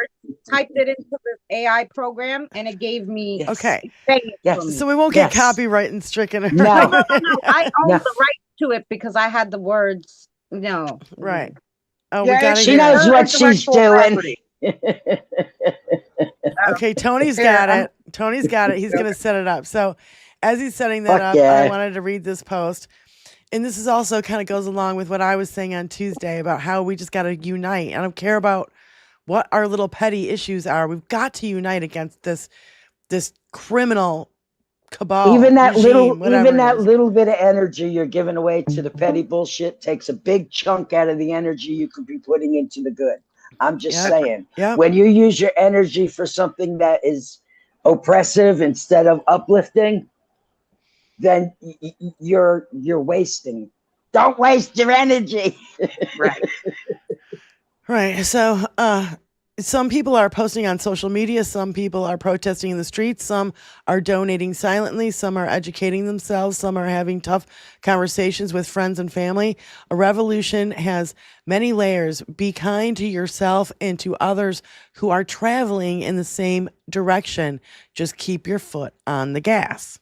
typed it into this AI program, and it gave me. Okay. Yes. So we won't get copyright and stricken. No. I own the right to it because I had the words. No. Right. Oh, yeah, we got she knows what she's doing. Okay, Tony's got it. Tony's got it. He's going to set it up. So as he's setting that up, I wanted to read this post. And this is also kind of goes along with what I was saying on Tuesday about how we just got to unite. I don't care about what our little petty issues are. We've got to unite against this criminal cabal. Even that regime, little bit of energy you're giving away to the petty bullshit takes a big chunk out of the energy you could be putting into the good. I'm just saying. When you use your energy for something that is oppressive instead of uplifting, then you're wasting. Don't waste your energy. Right. So some people are posting on social media. Some people are protesting in the streets. Some are donating silently. Some are educating themselves. Some are having tough conversations with friends and family. A revolution has many layers. Be kind to yourself and to others who are traveling in the same direction. Just keep your foot on the gas.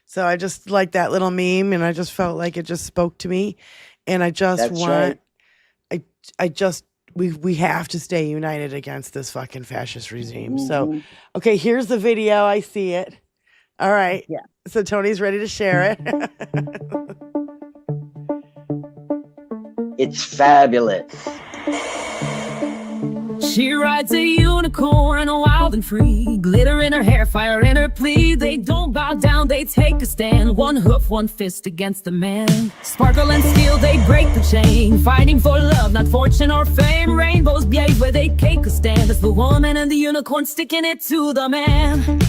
So I just like that little meme, and I just felt like it just spoke to me. And I just we have to stay united against this fucking fascist regime. So, okay, here's the video. I see it. All right. Yeah. So Tony's ready to share it. It's fabulous. She rides a unicorn, wild and free. Glitter in her hair, fire in her plea. They don't bow down, they take a stand. One hoof, one fist against the man. Sparkle and steel, they break the chain. Fighting for love, not fortune or fame. Rainbows blaze where they take a stand. It's the woman and the unicorn sticking it to the man.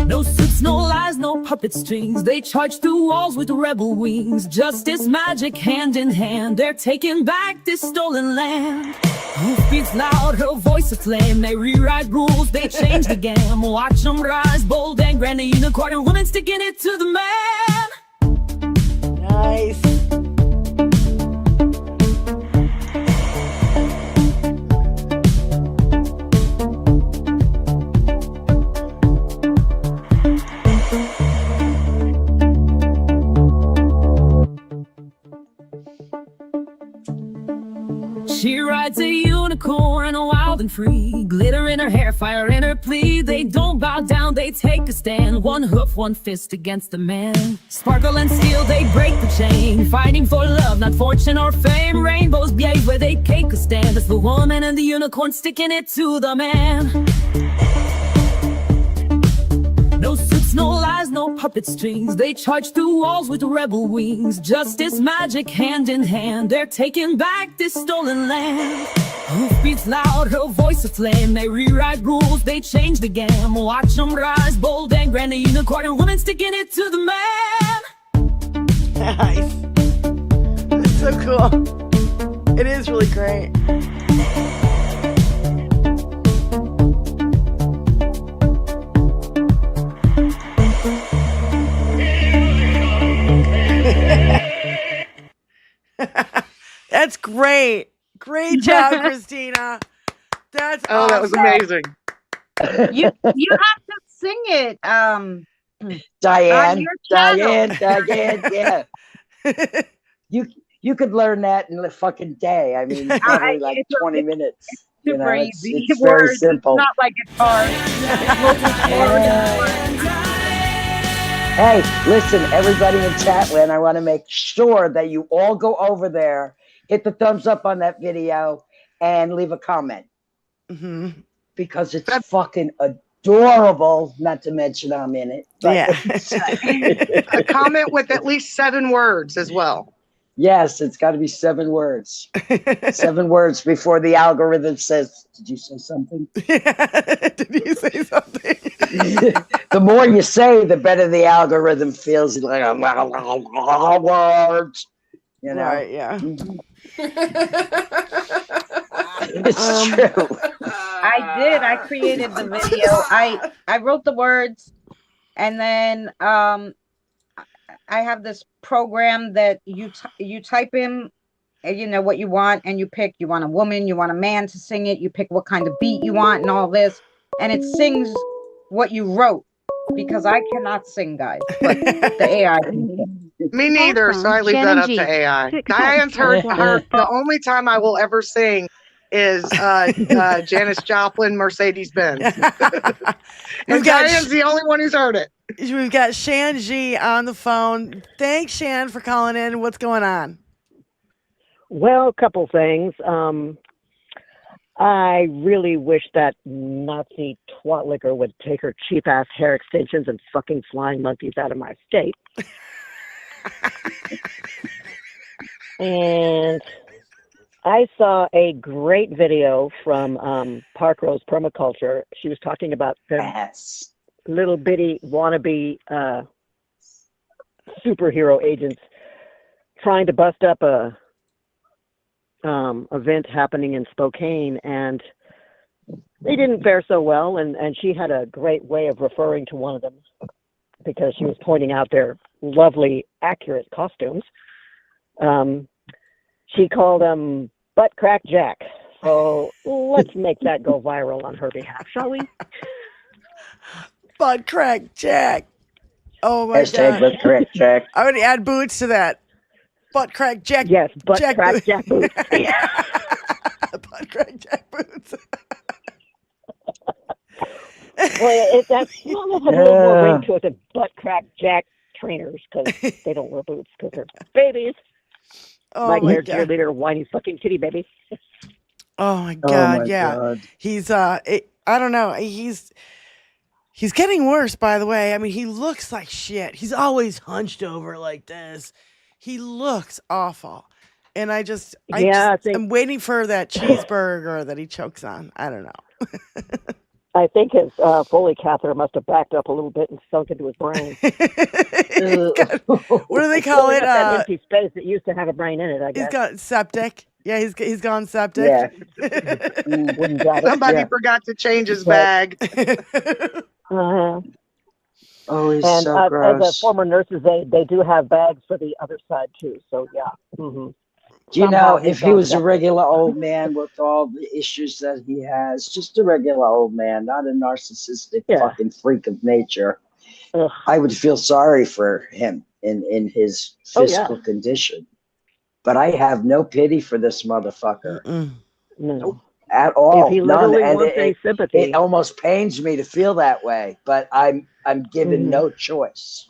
No suits, no lies, no puppet strings. They charge through walls with rebel wings. Justice, magic, hand in hand. They're taking back this stolen land. Who speaks loud, her voice a flame. They rewrite rules, they change the game. Watch them rise, bold and grand. A unicorn and woman sticking it to the man. Nice. She rides a unicorn, wild and free. Glitter in her hair, fire in her plea. They don't bow down, they take a stand. One hoof, one fist against the man. Sparkle and steel, they break the chain. Fighting for love, not fortune or fame. Rainbows blaze where they take a stand. It's the woman and the unicorn sticking it to the man. No suits, no lies, no puppet strings. They charge through walls with rebel wings. Justice, magic, hand in hand. They're taking back this stolen land. Hoofbeats loud, her voice aflame. They rewrite rules, they change the game. Watch them rise, bold and grand. A unicorn and women sticking it to the man. Nice. It's so cool. It is really great. That's great. Great job, Christina. That's awesome. That was amazing. You have to sing it. Diane, yeah. You could learn that in a fucking day. I mean, probably like 20 minutes. Super easy. It's very simple. It's not like it's hard. Hey, listen, everybody in Chatland, I want to make sure that you all go over there, hit the thumbs up on that video, and leave a comment. Because it's fucking adorable, not to mention I'm in it. Yeah. A comment with at least 7 words as well. Yes, it's got to be 7 words. 7 words before the algorithm says, did you say something? Did you say something? The more you say, the better the algorithm feels. Like a lot of words. You know? Right, yeah. It's true. I did. I created the video. I wrote the words, and then I have this program that you type in, you know, what you want, and you pick. You want a woman, you want a man to sing it. You pick what kind of beat you want, and all this, and it sings what you wrote. Because I cannot sing, guys, but the AI can. Me neither, so I leave that up to AI. Diane's heard the only time I will ever sing is Janis Joplin, Mercedes-Benz. And Diane's the only one who's heard it. We've got Shan G on the phone. Thanks, Shan, for calling in. What's going on? Well, a couple things. I really wish that Nazi twat liquor would take her cheap-ass hair extensions and fucking flying monkeys out of my state. And I saw a great video from Park Rose Permaculture. She was talking about the little bitty wannabe superhero agents trying to bust up a event happening in Spokane, and they didn't fare so well, and she had a great way of referring to one of them because she was pointing out their lovely, accurate costumes. She called them Butt Crack Jack. So let's make that go viral on her behalf, shall we? Butt Crack Jack. Oh my God. Butt Crack Jack. I would add boots to that. Butt Crack Jack. Yes, Butt Crack Jack boots. Butt Crack Jack boots. Well, that's a little more ring to it than Butt Crack Jack trainers, because they don't wear boots because they're babies. Oh like my their God. cheerleader, whiny fucking kitty baby. Oh my God, yeah. He's I don't know. He's getting worse, by the way. I mean, he looks like shit. He's always hunched over like this. He looks awful. And I'm waiting for that cheeseburger that he chokes on. I don't know. I think his Foley catheter must have backed up a little bit and sunk into his brain. What do they call it? That empty space that used to have a brain in it, I guess. He's got septic. Yeah, he's gone septic. Yeah. Somebody forgot to change his bag. Uh-huh. Oh, he's and so gross. as a former nurses, they do have bags for the other side too. So yeah. Mm-hmm. Do you know, if he was a regular old man with all the issues that he has, just a regular old man, not a narcissistic fucking freak of nature, I would feel sorry for him in his physical condition. but I have no pity for this motherfucker. No. At all. If he None. literally And wants any sympathy. it almost pains me to feel that way, but I'm given no choice.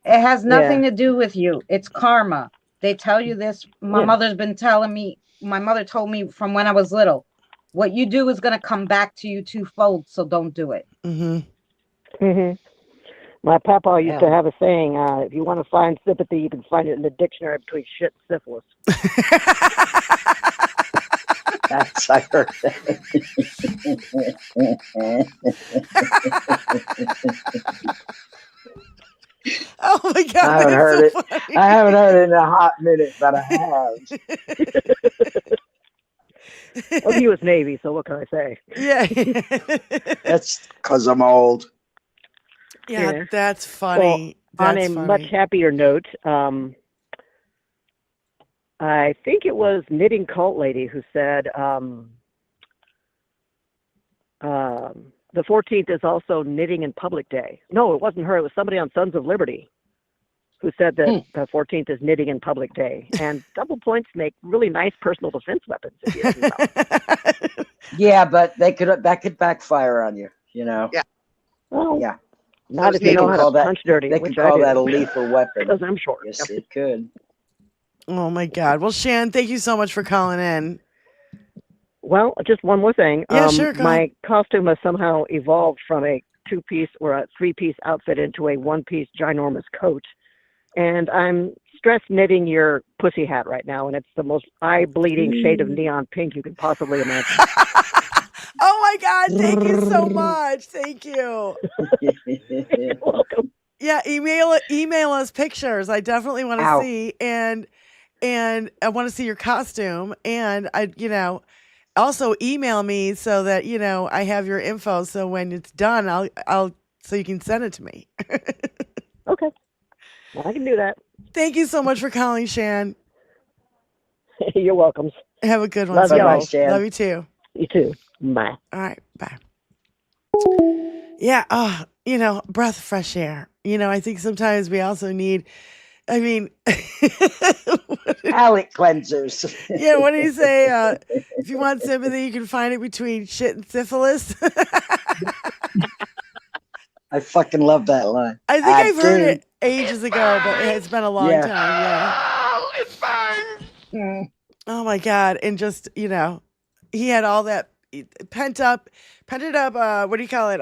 It has nothing to do with you. It's karma. They tell you this. My Yeah. mother's been telling me, my mother told me from when I was little, what you do is going to come back to you twofold, so don't do it. My papa used to have a saying, if you want to find sympathy, you can find it in the dictionary between shit and syphilis. That's, I heard that. Oh my God. I haven't heard it. I haven't heard it in a hot minute, but I have. Well, he was Navy, so what can I say? Yeah. That's because I'm old. Yeah, that's funny. Well, on a much happier note, I think it was Knitting Cult Lady who said the 14th is also Knitting in Public Day. No, it wasn't her. It was somebody on Sons of Liberty who said that the 14th is Knitting in Public Day. And double points make really nice personal defense weapons. If you didn't know. Yeah, but that could backfire on you, you know? Yeah. Well, yeah. Not if you know how to punch dirty. They could call that a lethal weapon. Because I'm short. Yes, it could. Oh my God. Well, Shan, thank you so much for calling in. Well, just one more thing. Yeah, sure. My costume has somehow evolved from a 2-piece or a 3-piece outfit into a 1-piece ginormous coat. And I'm stress knitting your pussy hat right now, and it's the most eye-bleeding shade of neon pink you can possibly imagine. Oh my God, thank you so much. Thank you. You're welcome. Yeah, email us pictures. I definitely want to see, and I want to see your costume, and also email me so that I have your info, so when it's done I'll so you can send it to me. Okay. Well, I can do that. Thank you so much for calling, Shan. You're welcome. Have a good one. Love y'all. Shan. Love you too. You too. Bye. All right. Bye. Yeah. Breath of fresh air. I think sometimes we also need, palate cleansers. Yeah. What do you say? If you want sympathy, you can find it between shit and syphilis. I fucking love that line. I think I've heard it ages ago, but it's been a long time. Yeah. Oh, it's fine. Oh my God. And just, he had all that pent up, what do you call it?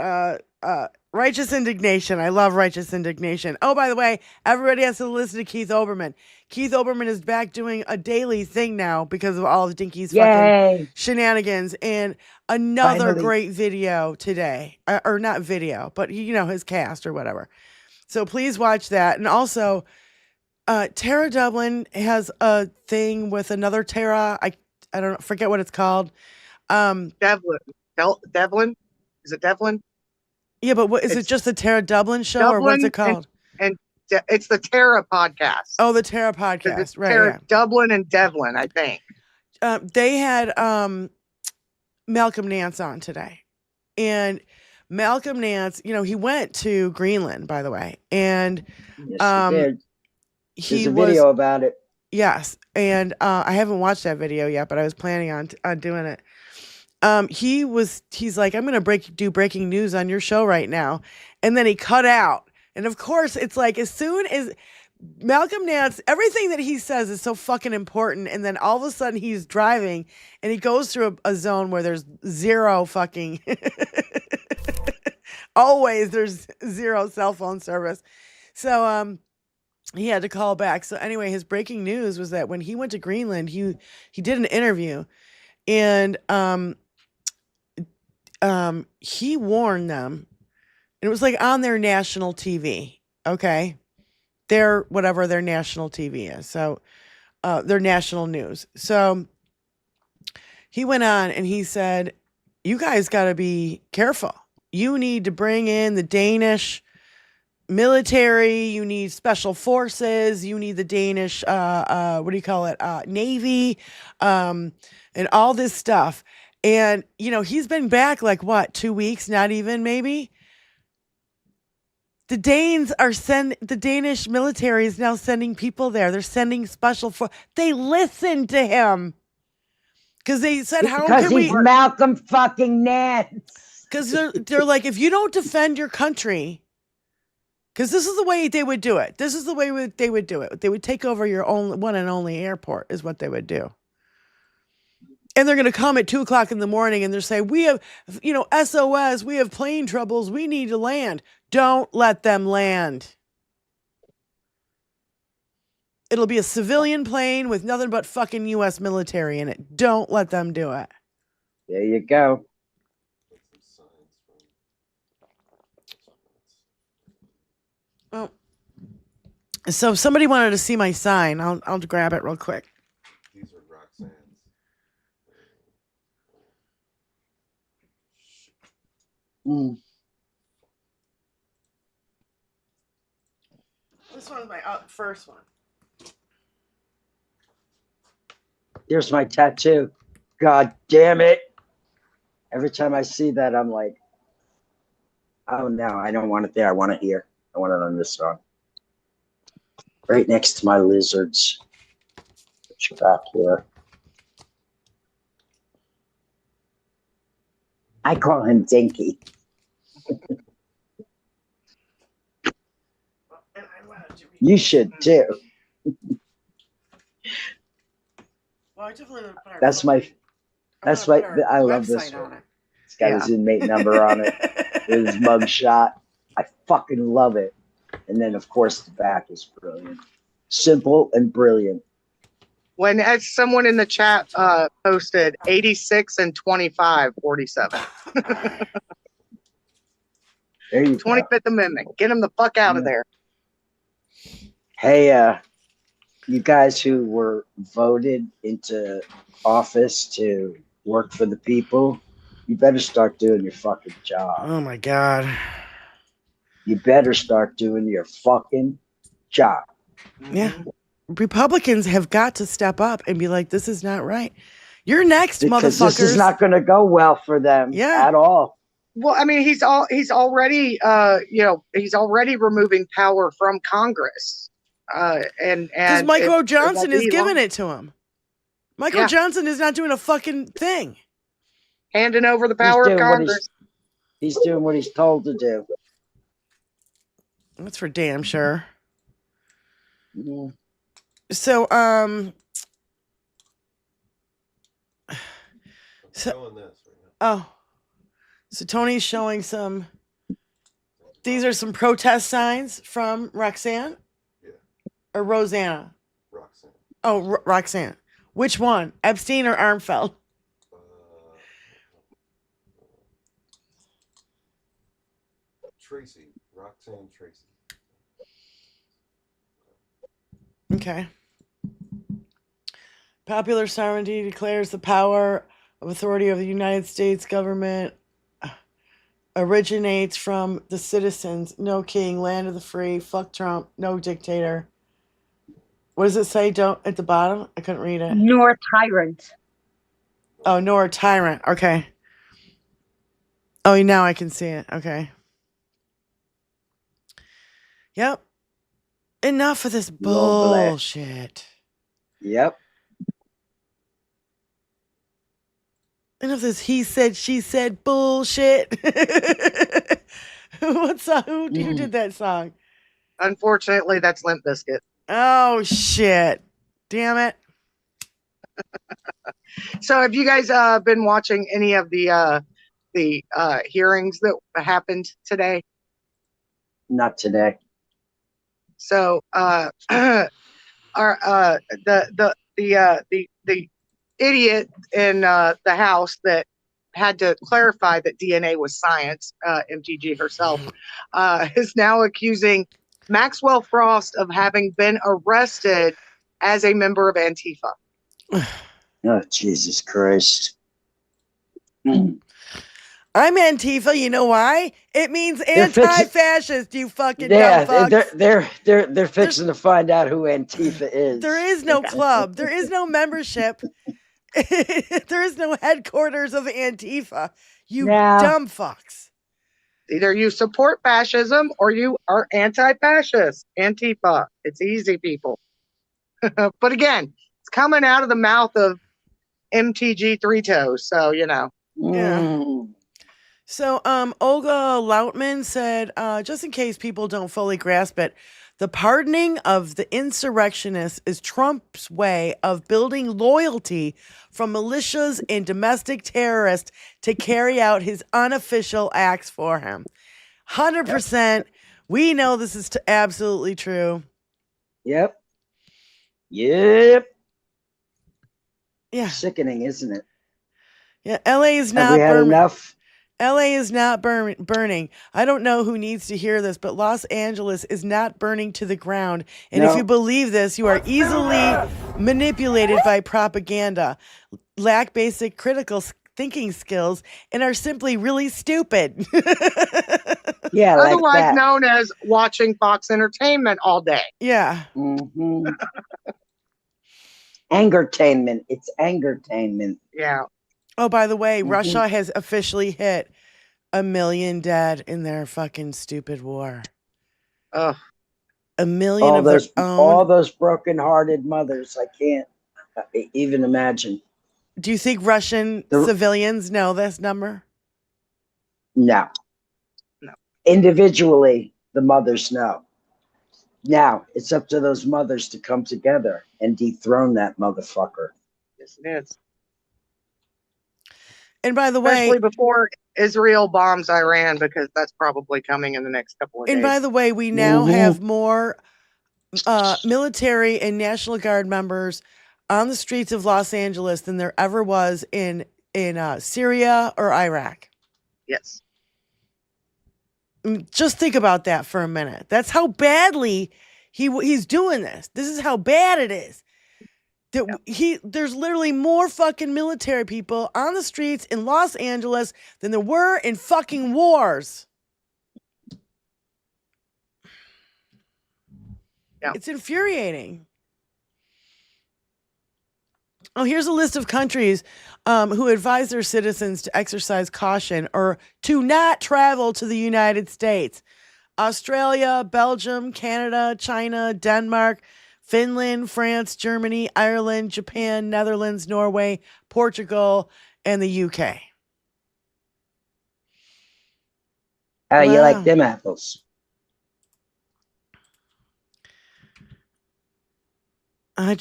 Righteous indignation. I love righteous indignation. Oh, by the way, everybody has to listen to Keith Olbermann. Keith Olbermann is back doing a daily thing now because of all of Dinky's fucking shenanigans. And another great video today. Or not video, but his cast or whatever. So please watch that. And also, Tara Dublin has a thing with another Tara. I don't forget what it's called. Devlin. Devlin? Is it Devlin? Yeah, but what is it? Just the Tara Dublin show, or what's it called? And it's the Tara podcast. Oh, the Tara podcast, right? Tara Dublin and Devlin, I think. They had Malcolm Nance on today, and Malcolm Nance, he went to Greenland, by the way, and yes, he did. There's a video about it. Yes, and I haven't watched that video yet, but I was planning on doing it. He's like, I'm gonna do breaking news on your show right now, and then he cut out. And of course, it's like as soon as Malcolm Nance, everything that he says is so fucking important, and then all of a sudden he's driving and he goes through a zone where there's zero fucking always there's zero cell phone service. So he had to call back. So anyway, his breaking news was that when he went to Greenland, he did an interview, and he warned them. It was like on their national TV. Okay. Their national TV is. So, their national news. So he went on and he said, you guys got to be careful. You need to bring in the Danish military. You need special forces. You need the Danish, Navy, and all this stuff. And, he's been back like what, 2 weeks, not even maybe. The Danish military is now sending people there. They're sending special they listened to him. Because they said, because he's Malcolm fucking Nance. Because they're like, if you don't defend your country, because this is the way they would do it. This is the way they would do it. They would take over your one and only airport is what they would do. And they're going to come at 2:00 in the morning and they're saying, we have, SOS, we have plane troubles. We need to land. Don't let them land. It'll be a civilian plane with nothing but fucking U.S. military in it. Don't let them do it. There you go. Oh. So if somebody wanted to see my sign, I'll grab it real quick. These are Roxanne's. This one's my first one. Here's my tattoo. God damn it. Every time I see that, I'm like, oh no, I don't want it there. I want it here. I want it on this song. Right next to my lizards. Put you back here. I call him Dinky. You should too. Well, I definitely I love this one. It's got his inmate number on it. With his mug shot. I fucking love it. And then of course the back is brilliant. Simple and brilliant. When as someone in the chat posted 86 and 25, 47. There you 25th Amendment. Get him the fuck out of there. Hey, you guys who were voted into office to work for the people, you better start doing your fucking job. Oh my God. You better start doing your fucking job. Yeah. Republicans have got to step up and be like, this is not right. You're next, because motherfuckers. This is not going to go well for them at all. Well, I mean, he's already he's already removing power from Congress. And because Michael Johnson is giving it to him. Michael Johnson is not doing a fucking thing. Handing over the power of Congress. He's doing what he's told to do. That's for damn sure. Yeah. So, so Tony's showing some. These are some protest signs from Roxanne. Or Rosanna? Roxanne. Oh, Roxanne. Which one? Epstein or Armfeld? Tracy. Roxanne Tracy. Okay. Popular sovereignty declares the power of authority of the United States government originates from the citizens. No king, land of the free. Fuck Trump. No dictator. What does it say? Don't at the bottom? I couldn't read it. Nor tyrant. Oh, nor tyrant. Okay. Oh, now I can see it. Okay. Yep. Enough of this bullshit. Yep. Enough of this he said, she said bullshit. What song? Who did that song? Unfortunately, that's Limp Bizkit. Oh, shit. Damn it. So have you guys been watching any of the hearings that happened today? Not today. So the idiot in the House that had to clarify that DNA was science, MTG herself, is now accusing Maxwell Frost of having been arrested as a member of Antifa. Oh, Jesus Christ. I'm Antifa. You know why? It means anti-fascist. You fucking dumb fucks. They're fixing to find out who Antifa is. There is no club. There is no membership. There is no headquarters of Antifa. You dumb fucks. Either you support fascism or you are anti-fascist. Antifa. It's easy, people. But again, it's coming out of the mouth of MTG Three Toes, so you know. Yeah. So Olga Lautman said, just in case people don't fully grasp it, the pardoning of the insurrectionists is Trump's way of building loyalty from militias and domestic terrorists to carry out his unofficial acts for him. 100%. We know this is absolutely true. Yep. Yeah. Sickening, isn't it? Yeah, LA is not burning. Enough? LA is not burning. I don't know who needs to hear this, but Los Angeles is not burning to the ground. And if you believe this, you are easily manipulated by propaganda, lack basic critical thinking skills, and are simply really stupid. Yeah, otherwise like known as watching Fox Entertainment all day. Yeah. Mm-hmm. Angertainment. It's angertainment. Yeah. Oh, by the way, Russia has officially hit 1 million dead in their fucking stupid war. Ugh. 1 million all of those, their own. All those broken-hearted mothers. I can't even imagine. Do you think Russian civilians know this number? No. Individually, the mothers know. Now, it's up to those mothers to come together and dethrone that motherfucker. Yes, it is. And by the way, especially before Israel bombs Iran, because that's probably coming in the next couple of days. And by the way, we now have more military and National Guard members on the streets of Los Angeles than there ever was in Syria or Iraq. Yes. Just think about that for a minute. That's how badly he's doing this. This is how bad it is. There's literally more fucking military people on the streets in Los Angeles than there were in fucking wars. Yeah. It's infuriating. Oh, here's a list of countries who advise their citizens to exercise caution or to not travel to the United States. Australia, Belgium, Canada, China, Denmark, Finland, France, Germany, Ireland, Japan, Netherlands, Norway, Portugal, and the UK. How you like them apples? I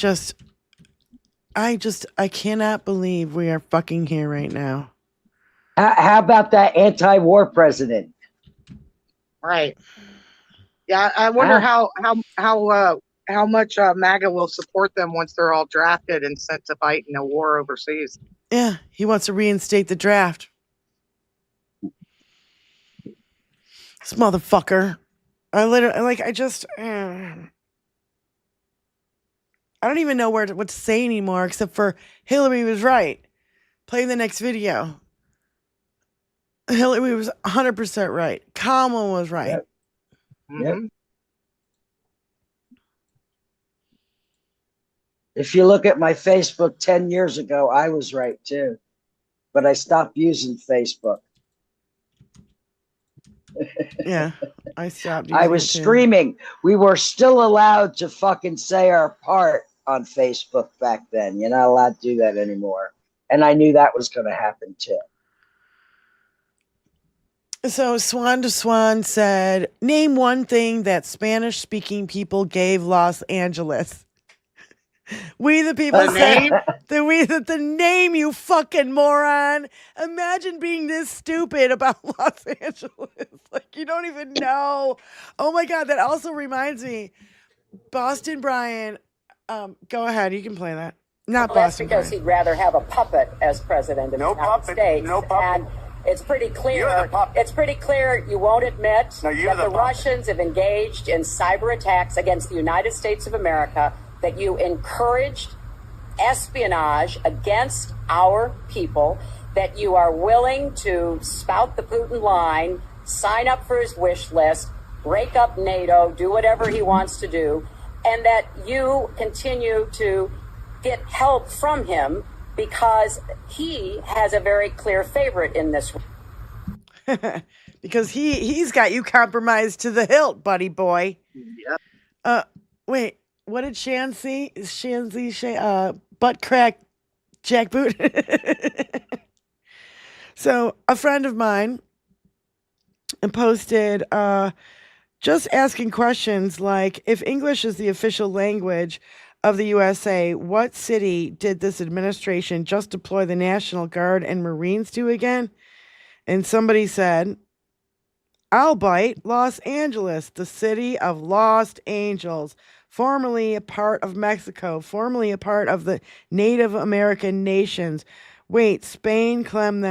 cannot believe we are fucking here right now. How about that anti-war president? Right. Yeah, I wonder how much MAGA will support them once they're all drafted and sent to fight in a war overseas. Yeah, he wants to reinstate the draft. This motherfucker. I don't even know what to say anymore except for Hillary was right. Play the next video. Hillary was 100% right. Kamala was right. Yep. Yep. If you look at my Facebook 10 years ago, I was right too. But I stopped using Facebook. Yeah, I stopped using I was screaming. We were still allowed to fucking say our part on Facebook back then. You're not allowed to do that anymore. And I knew that was going to happen too. So Swan to Swan said, name one thing that Spanish-speaking people gave Los Angeles. We the people said the name, you fucking moron. Imagine being this stupid about Los Angeles. Like, you don't even know. Oh my God, that also reminds me. Boston Brian, go ahead, you can play that. Not Boston because Brian. He'd rather have a puppet as president of the United States. No puppet. And it's pretty clear. It's pretty clear you won't admit that the Russians have engaged in cyber attacks against the United States of America, that you encouraged espionage against our people, that you are willing to spout the Putin line, sign up for his wish list, break up NATO, do whatever he wants to do, and that you continue to get help from him because he has a very clear favorite in this. because he's got you compromised to the hilt, buddy boy. Yep. Wait, what did Shanzi butt crack jackboot? So a friend of mine posted just asking questions like, if English is the official language of the USA, what city did this administration just deploy the National Guard and Marines to again? And somebody said, I'll bite Los Angeles, the city of Lost Angels, formerly a part of Mexico, formerly a part of the Native American nations. Wait, Spain claimed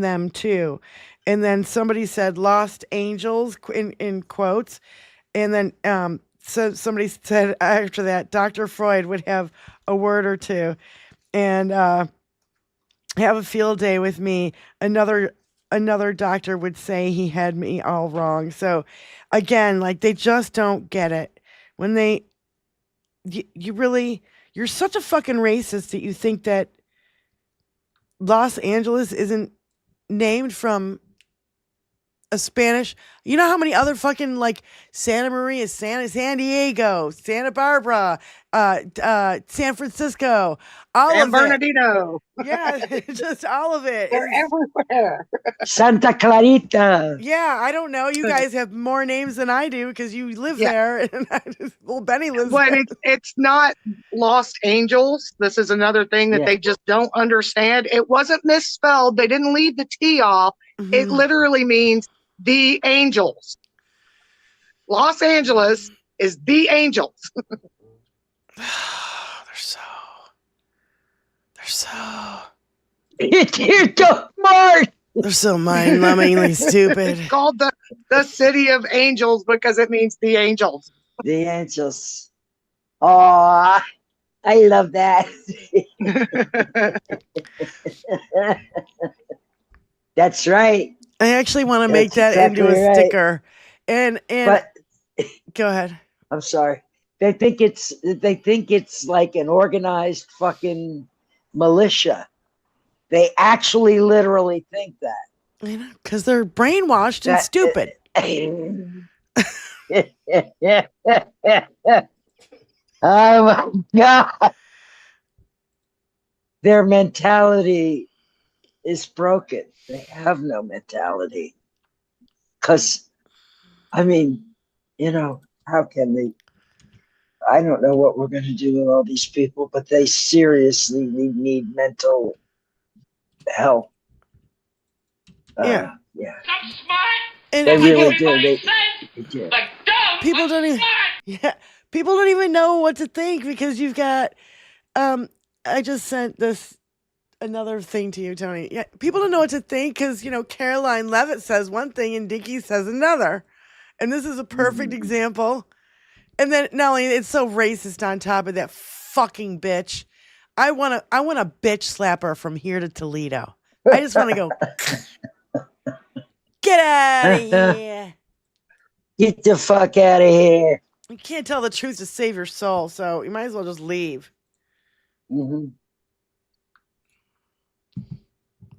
them too. And then somebody said Lost Angels in quotes. And then so somebody said after that, Dr. Freud would have a word or two and have a field day with me. Another doctor would say he had me all wrong. So again, like, they just don't get it. When you're such a fucking racist that you think that Los Angeles isn't named from a Spanish. You know how many other fucking, like, Santa Maria, San Diego, Santa Barbara, San Francisco, all San of Bernardino. it. Yeah, just all of it. They're everywhere. Santa Clarita. Yeah, I don't know. You guys have more names than I do because you live there, and little Benny lives But there. it's not Lost Angels. This is another thing that they just don't understand. It wasn't misspelled. They didn't leave the T off. Mm-hmm. It literally means the angels. Los Angeles is the angels. They're so You're so smart. They're so mind-numbingly stupid. It's called the city of angels because it means the angels. The angels. Oh, I love that. That's right. I actually want to make that exactly into a right. sticker. And But go ahead. I'm sorry. They think it's like an organized fucking militia. They actually literally think that. You know, because they're brainwashed and stupid. Oh my God. Their mentality is broken. They have no mentality. Because, I mean, you know, how can they? I don't know what we're going to do with all these people, but they seriously need mental help. Yeah. Yeah. And they really do. They do. People don't even. Yeah. People don't even know what to think because you've got. I just sent this another thing to you, Tony. Yeah, people don't know what to think because, you know, Caroline Levitt says one thing and Dinky says another, and this is a perfect example. And then not only it's so racist on top of that fucking bitch. I want to bitch slap her from here to Toledo. I just want to go. Get out of here. Get the fuck out of here. You can't tell the truth to save your soul, so you might as well just leave. Mm-hmm.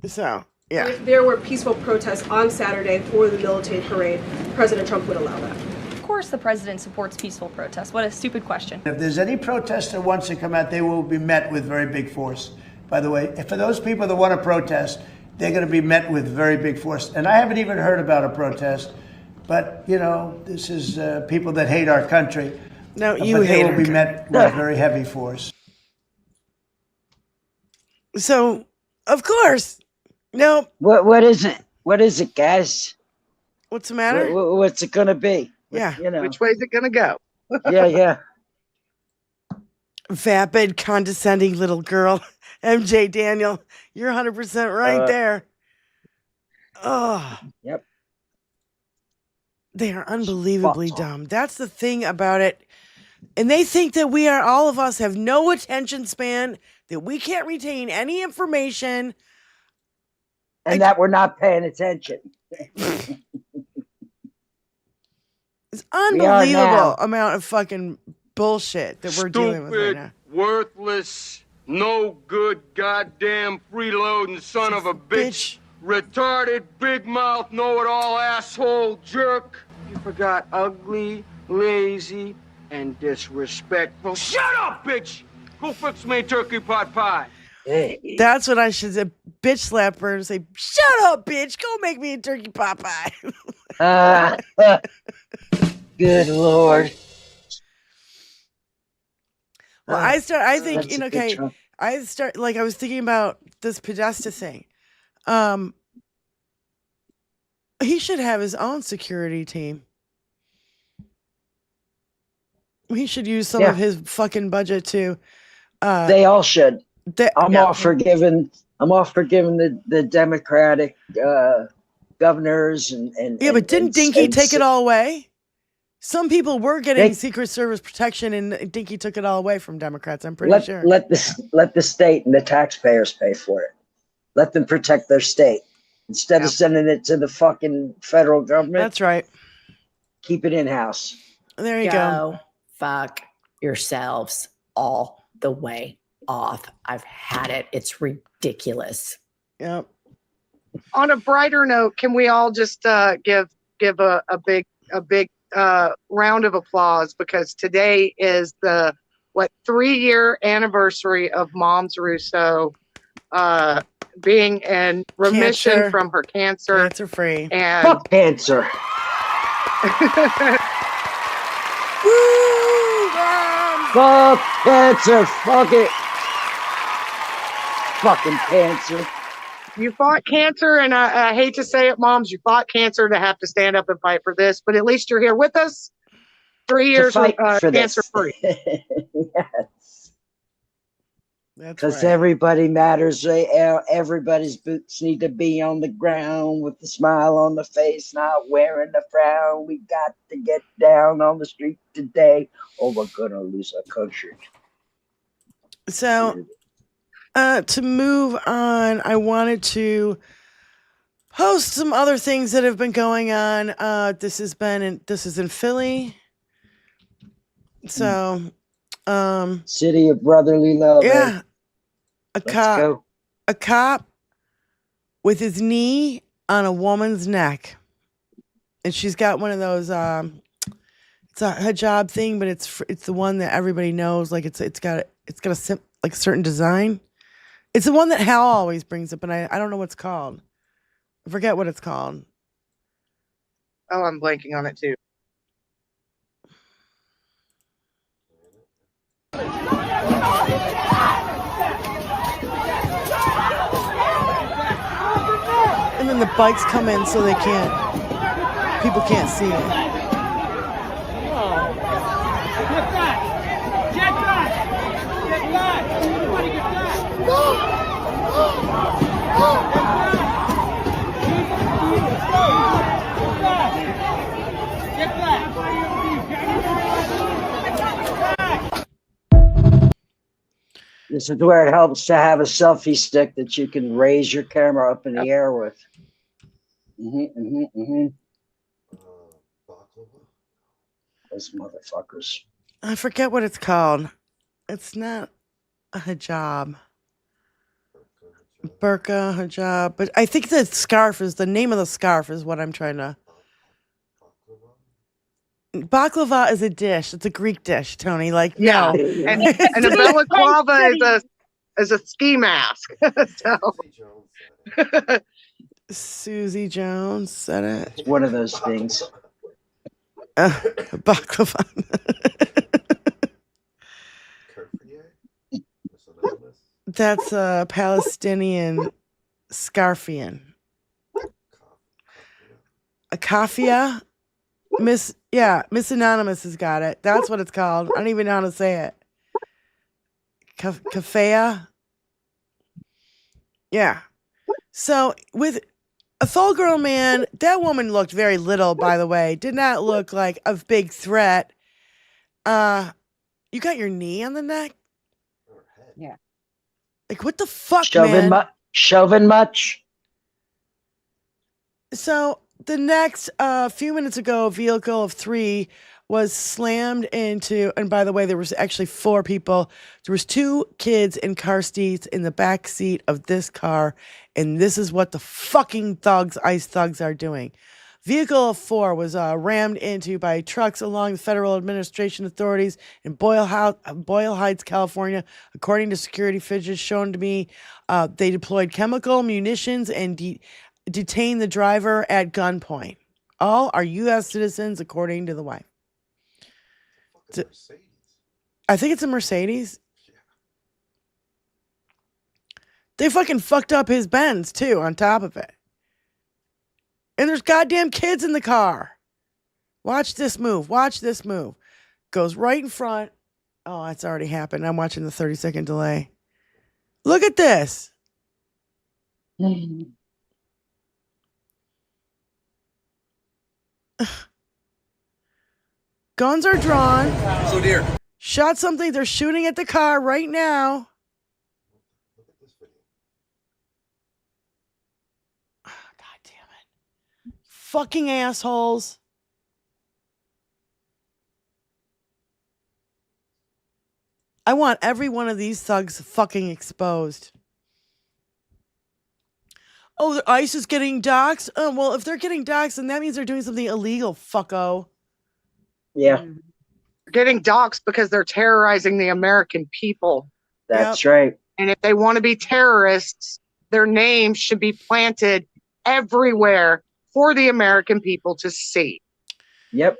So, yeah. If there were peaceful protests on Saturday for the militant parade, President Trump would allow that. Of course the president supports peaceful protests. What a stupid question. If there's any protester wants to come out, they will be met with very big force. By the way, for those people that want to protest, they're going to be met with very big force. And I haven't even heard about a protest, but, you know, this is people that hate our country. No, you but hate they will be met with very heavy force. So, of course. No. What is it? What is it, guys? What's the matter? What's it going to be? Yeah. You know. Which way is it going to go? Yeah. Vapid, condescending little girl. MJ Daniel, you're 100% right there. Oh. Yep. They are unbelievably dumb. That's the thing about it. And they think that all of us have no attention span, that we can't retain any information. And that we're not paying attention. It's unbelievable amount of fucking bullshit that we're dealing with right now. Worthless, no good, goddamn freeloading son of a bitch, retarded, big mouth, know-it-all asshole jerk. You forgot ugly, lazy, and disrespectful. Shut up, bitch! Go fix me a turkey pot pie. Hey. That's what I should say. Bitch slap her and say, shut up, bitch. Go make me a turkey pot pie. Good Lord. Well, I think, I was thinking about this Podesta thing. He should have his own security team. He should use some of his fucking budget to. They all should. I'm all for giving the Democratic governors and but didn't Dinky take it all away? Some people were getting Secret Service protection, and Dinky took it all away from Democrats. I'm pretty sure. Let the state and the taxpayers pay for it. Let them protect their state instead of sending it to the fucking federal government. That's right. Keep it in house. There you go. Fuck yourselves all the way off. I've had it. It's ridiculous. Yep. On a brighter note, can we all just give a big round of applause, because today is the 3-year anniversary of Moms Russo being in remission from her cancer. Cancer free. And fuck cancer. Woo! Fuck cancer. Fuck it. Fucking cancer. You fought cancer, and I hate to say it, moms, you fought cancer to have to stand up and fight for this, but at least you're here with us. 3 years cancer free. Yes. Because everybody matters. Everybody's boots need to be on the ground with a smile on the face, not wearing a frown. We got to get down on the street today, or we're gonna lose our country. So, to move on, I wanted to post some other things that have been going on. This is in Philly. So, City of Brotherly Love. Yeah. A cop with his knee on a woman's neck. And she's got one of those it's a hijab thing, but it's the one that everybody knows, like it's got a certain design. It's the one that Hal always brings up, and I don't know what it's called. I forget what it's called. Oh, I'm blanking on it too. And then the bikes come in so people can't see it. Get back! Get back! Get back! Everybody get back! Get back! This is where it helps to have a selfie stick that you can raise your camera up in the air with. Those motherfuckers. I forget what it's called. It's not a hijab. Burqa, hijab. But I think the name of the scarf is what I'm trying to. Baklava is a dish. It's a Greek dish, Tony. Like, no. And a balaclava is a ski mask. Susie Jones said it. It's one of those things. Baklava. That's a Palestinian scarfian. A kafia. Miss Anonymous has got it. That's what it's called. I don't even know how to say it. Kafaya. Yeah. So with a full-grown man, that woman looked very little, by the way. Did not look like a big threat. You got your knee on the neck? Yeah. Like, what the fuck, man? Chauvin much? So the next few minutes ago, a vehicle of 3 was slammed into, and by the way, there was actually 4 people. There was 2 kids in car seats in the back seat of this car, and this is what the fucking thugs, ICE thugs, are doing. Vehicle 4 was rammed into by trucks along the Federal Administration authorities in Boyle Heights, California. According to security footage shown to me, they deployed chemical munitions and detained the driver at gunpoint. All are U.S. citizens, according to the wife. I think it's a Mercedes. They fucking fucked up his Benz, too, on top of it. And there's goddamn kids in the car. Watch this move. Watch this move. Goes right in front. Oh, it's already happened. I'm watching the 30-second delay. Look at this. Guns are drawn. So dear. Shot something. They're shooting at the car right now. Oh, God damn it. Fucking assholes. I want every one of these thugs fucking exposed. Oh, the ICE is getting doxxed? Oh, well, if they're getting doxxed, then that means they're doing something illegal, fucko. Yeah. They're getting doxxed because they're terrorizing the American people. That's right. And if they want to be terrorists, their names should be planted everywhere for the American people to see. Yep.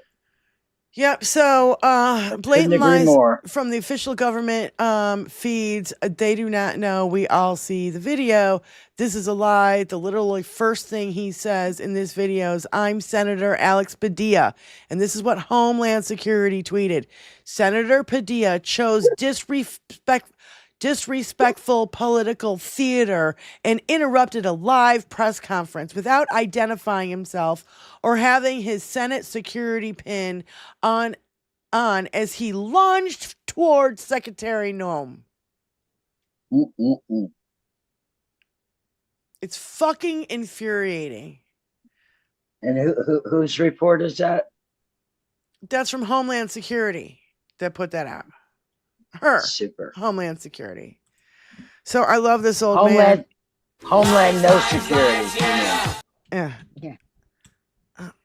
Yep. So blatant lies from the official government feeds. They do not know. We all see the video. This is a lie. The literally first thing he says in this video is, "I'm Senator Alex Padilla." And this is what Homeland Security tweeted. Senator Padilla chose disrespectful political theater and interrupted a live press conference without identifying himself or having his Senate security pin on as he lunged towards Secretary Noem. It's fucking infuriating. And whose report is that? That's from Homeland Security that put that out. Her. Super. Homeland Security. So I love this old man. Homeland no security. Yeah.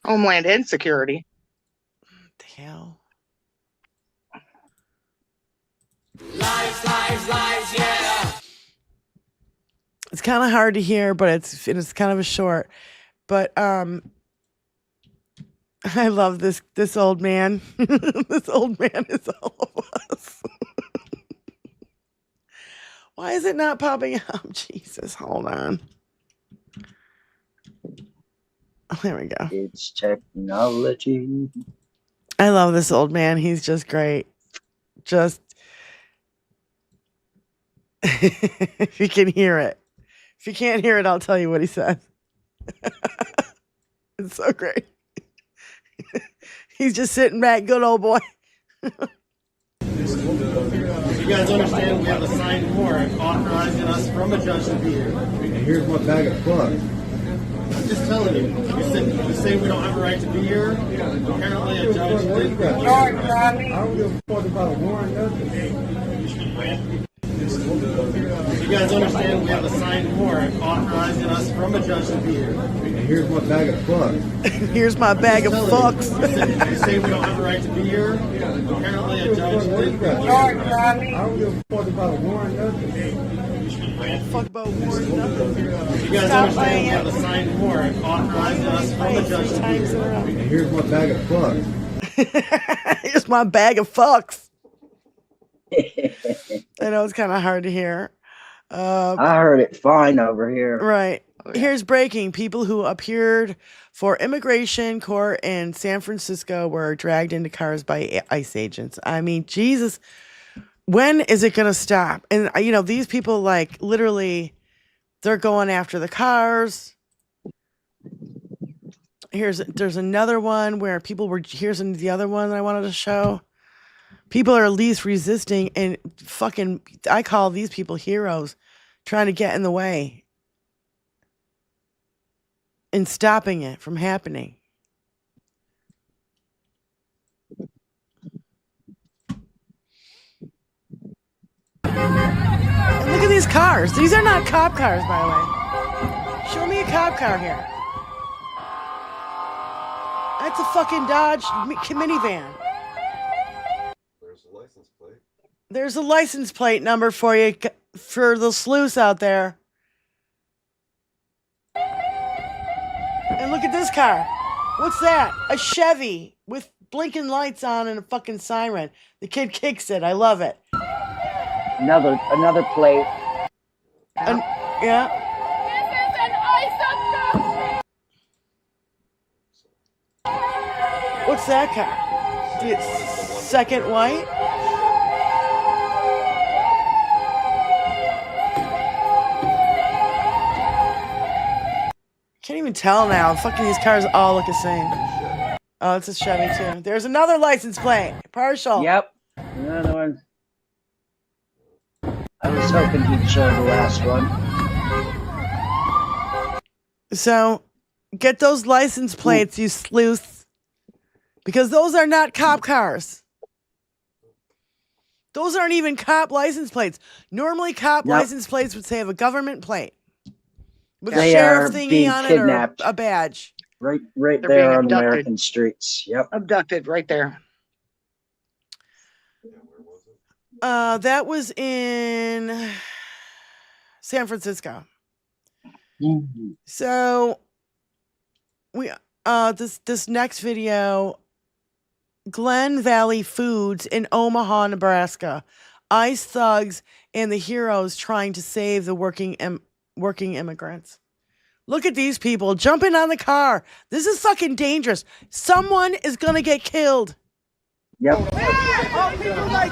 Homeland insecurity. What the hell? Lies, yeah. It's kind of hard to hear, but it's kind of a short. But I love this old man. This old man is all of us. Why is it not popping up? Jesus, hold on. Oh, there we go. It's technology. I love this old man. He's just great. Just if you can hear it. If you can't hear it, I'll tell you what he says. It's so great. He's just sitting back, good old boy. You guys understand we have a signed warrant authorizing us from a judge to be here. And here's my bag of plugs. I'm just telling you. You say we don't have a right to be here. Apparently a judge did. I don't give a fuck about a warrant, nothing. You guys understand we have a signed warrant authorizing us from a judge to be here. And here's my bag of plugs. Here's my bag of fucks. You say we don't have a right to be here. Apparently a judge did. I don't give a fuck about a warrant, nothing. Fuck about warrant, nothing. You guys understand we have a signed warrant authorizing us from a judge to be here. And here's my bag of plugs. Here's my bag of fucks. I know it's kind of hard to hear. I heard it fine over here. Right. Here's breaking. People who appeared for immigration court in San Francisco were dragged into cars by ICE agents. I mean, Jesus, when is it going to stop? And, you know, these people, like, literally, they're going after the cars. There's another one where people were, here's the other one that I wanted to show. People are least resisting, and fucking, I call these people heroes, trying to get in the way and stopping it from happening. And look at these cars. These are not cop cars, by the way. Show me a cop car here. That's a fucking Dodge minivan. There's a license plate. There's a license plate number for you, for the sleuths out there. And look at this car. What's that? A Chevy with blinking lights on and a fucking siren. The kid kicks it. I love it. Another plate. Yeah. What's that car? The second white? Can't even tell now. Fucking these cars all look the same. Oh, it's a Chevy too. There's another license plate. Partial. Yep. Another one. I was hoping he'd show the last one. So, get those license plates, you sleuths. Because those are not cop cars. Those aren't even cop license plates. Normally, cop license plates would say have a government plate. With a sheriff thingy on it or a badge. Right They're there being on abducted. American streets. Yep. Abducted right there. That was in San Francisco. Mm-hmm. So we this next video, Glen Valley Foods in Omaha, Nebraska. ICE thugs and the heroes trying to save the working immigrants. Look at these people jumping on the car. This is fucking dangerous. Someone is gonna get killed. Yep.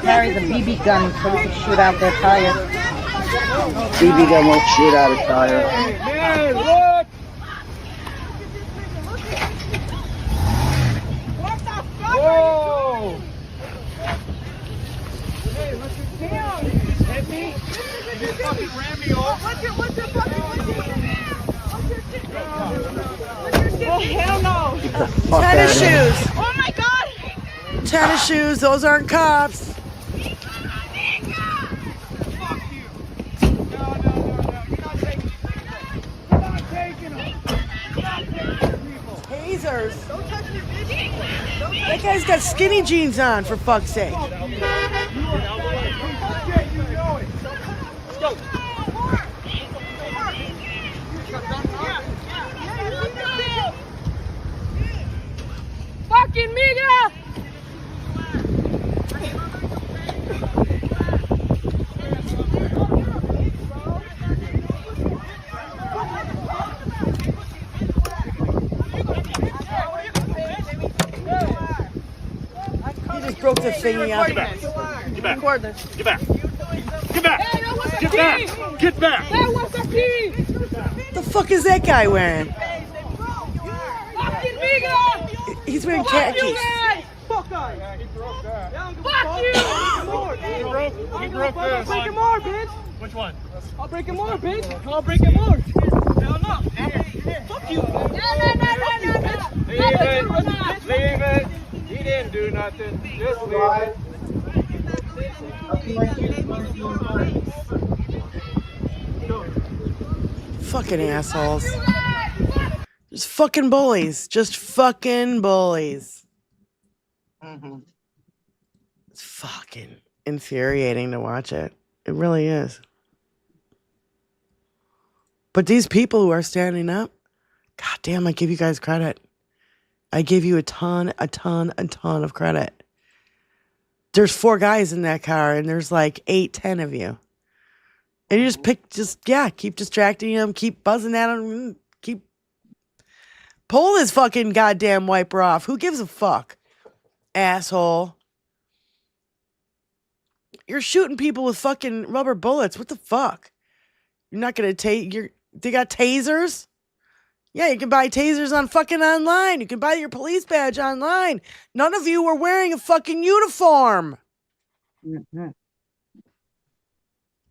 Carry the BB gun so we can shoot out their tire. BB gun won't shoot out a tire. Man, what? Whoa! Hey, what's your deal? Hit me? You fucking ran me off. What's your oh, hell no. Tennis shoes. Oh my God. Tennis shoes. Those aren't cops. Tasers. That guy's got skinny jeans on, for fuck's sake. Fucking Miga! He just broke the thingy out. Get back. Get back. Get back. Get back. Get back. Get back. That was the key. The fuck is that guy wearing? Fucking Miga! He's wearing khakis. Fuck that. He broke that. Fuck you! He broke this. I'll break him more, bitch. Which one? I'll break him more, bitch. I'll break him more. Hell no. Fuck you. No. Leave it. Leave it. He didn't do nothing. Just leave it. Fucking assholes. Just fucking bullies. Just fucking bullies. It's fucking infuriating to watch it. It really is. But these people who are standing up, god damn, I give you guys credit. I give you a ton of credit. There's 4 guys in that car and there's like 8, 10 of you. And you keep distracting them, keep buzzing at them, keep pull this fucking goddamn wiper off. Who gives a fuck? Asshole. You're shooting people with fucking rubber bullets. What the fuck? You're not gonna they got tasers? Yeah, you can buy tasers on fucking online. You can buy your police badge online. None of you were wearing a fucking uniform. Mm-hmm.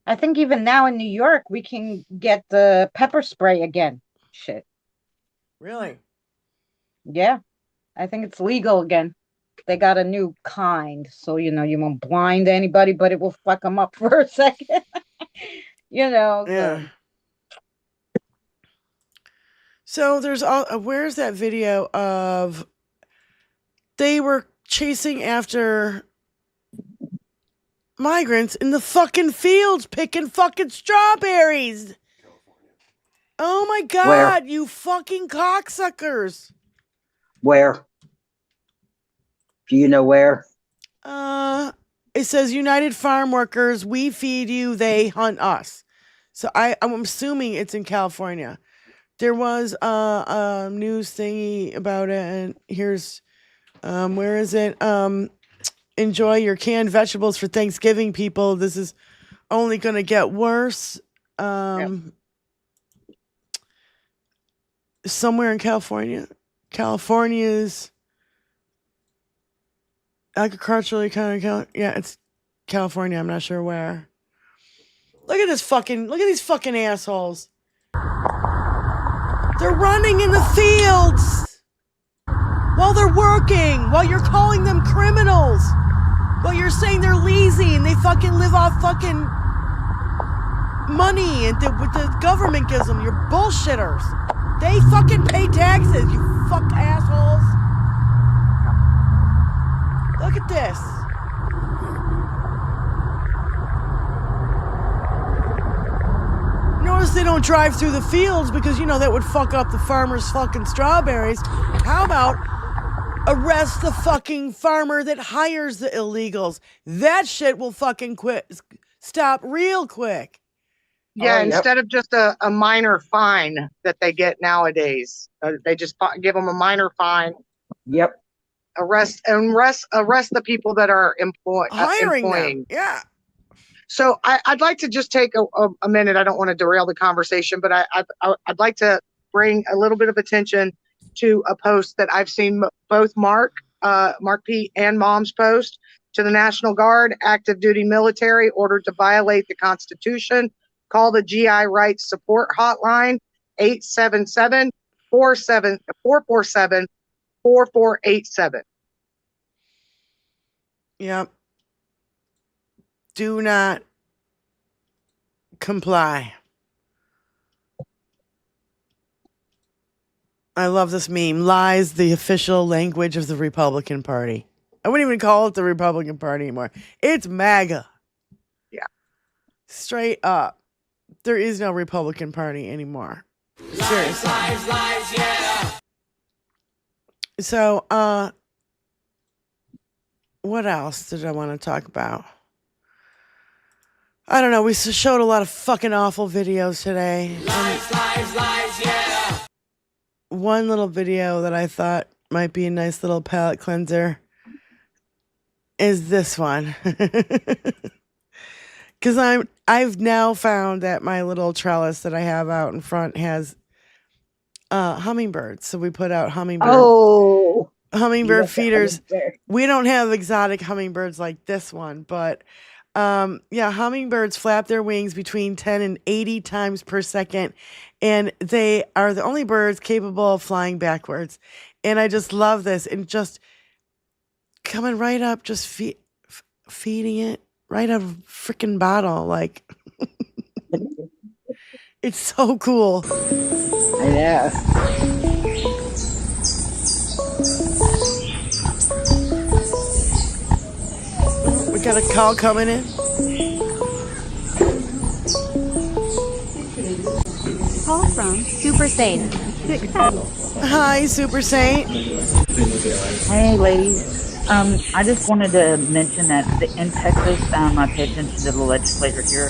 I think even now in New York, we can get the pepper spray again. Shit. Really? Yeah. I think it's legal again. they got a new kind, so you won't blind anybody, but it will fuck them up for a second. Yeah. So. So there's where's that video of they were chasing after migrants in the fucking fields picking fucking strawberries. Oh my God, you fucking cocksuckers. Where? Do you know where? It says United Farm Workers, we feed you, they hunt us. So I'm assuming it's in California. There was a news thingy about it, and here's where is it? Enjoy your canned vegetables for Thanksgiving, people. This is only going to get worse. Somewhere in California. California's agriculturally kind of, yeah, it's California. I'm not sure where. Look at these fucking assholes. They're running in the fields while they're working, while you're calling them criminals, while you're saying they're lazy and they fucking live off fucking money and what the government gives them. You're bullshitters. They fucking pay taxes, you fuck assholes. Look at this. Notice they don't drive through the fields because, that would fuck up the farmer's fucking strawberries. How about arrest the fucking farmer that hires the illegals? That shit will fucking stop real quick. Yeah, instead of just a minor fine that they get nowadays, they just give them a minor fine. Yep. Arrest the people that are hiring employing. Them. Yeah. So I'd like to just take a minute. I don't want to derail the conversation, but I'd like to bring a little bit of attention to a post that I've seen both Mark P. and Mom's post to the National Guard, active duty military ordered to violate the Constitution. Call the GI Rights Support Hotline, 877-447-4487. Yep. Do not comply. I love this meme. Lies, the official language of the Republican Party. I wouldn't even call it the Republican Party anymore. It's MAGA. Yeah. Straight up. There is no Republican Party anymore. Seriously. Lies, yeah. So, what else did I want to talk about? I don't know. We showed a lot of fucking awful videos today. Lies, yeah. One little video that I thought might be a nice little palate cleanser is this one. Because I've now found that my little trellis that I have out in front has hummingbirds. So we put out hummingbird feeders. We don't have exotic hummingbirds like this one, but hummingbirds flap their wings between 10 and 80 times per second, and they are the only birds capable of flying backwards. And I just love this, and just coming right up, just feeding it right out of a freaking bottle. Like, it's so cool. Yeah. We got a call coming in. Call from Super Saint. Hi, Super Saint. Hey, ladies. I just wanted to mention that in Texas, I pay attention to the legislature here,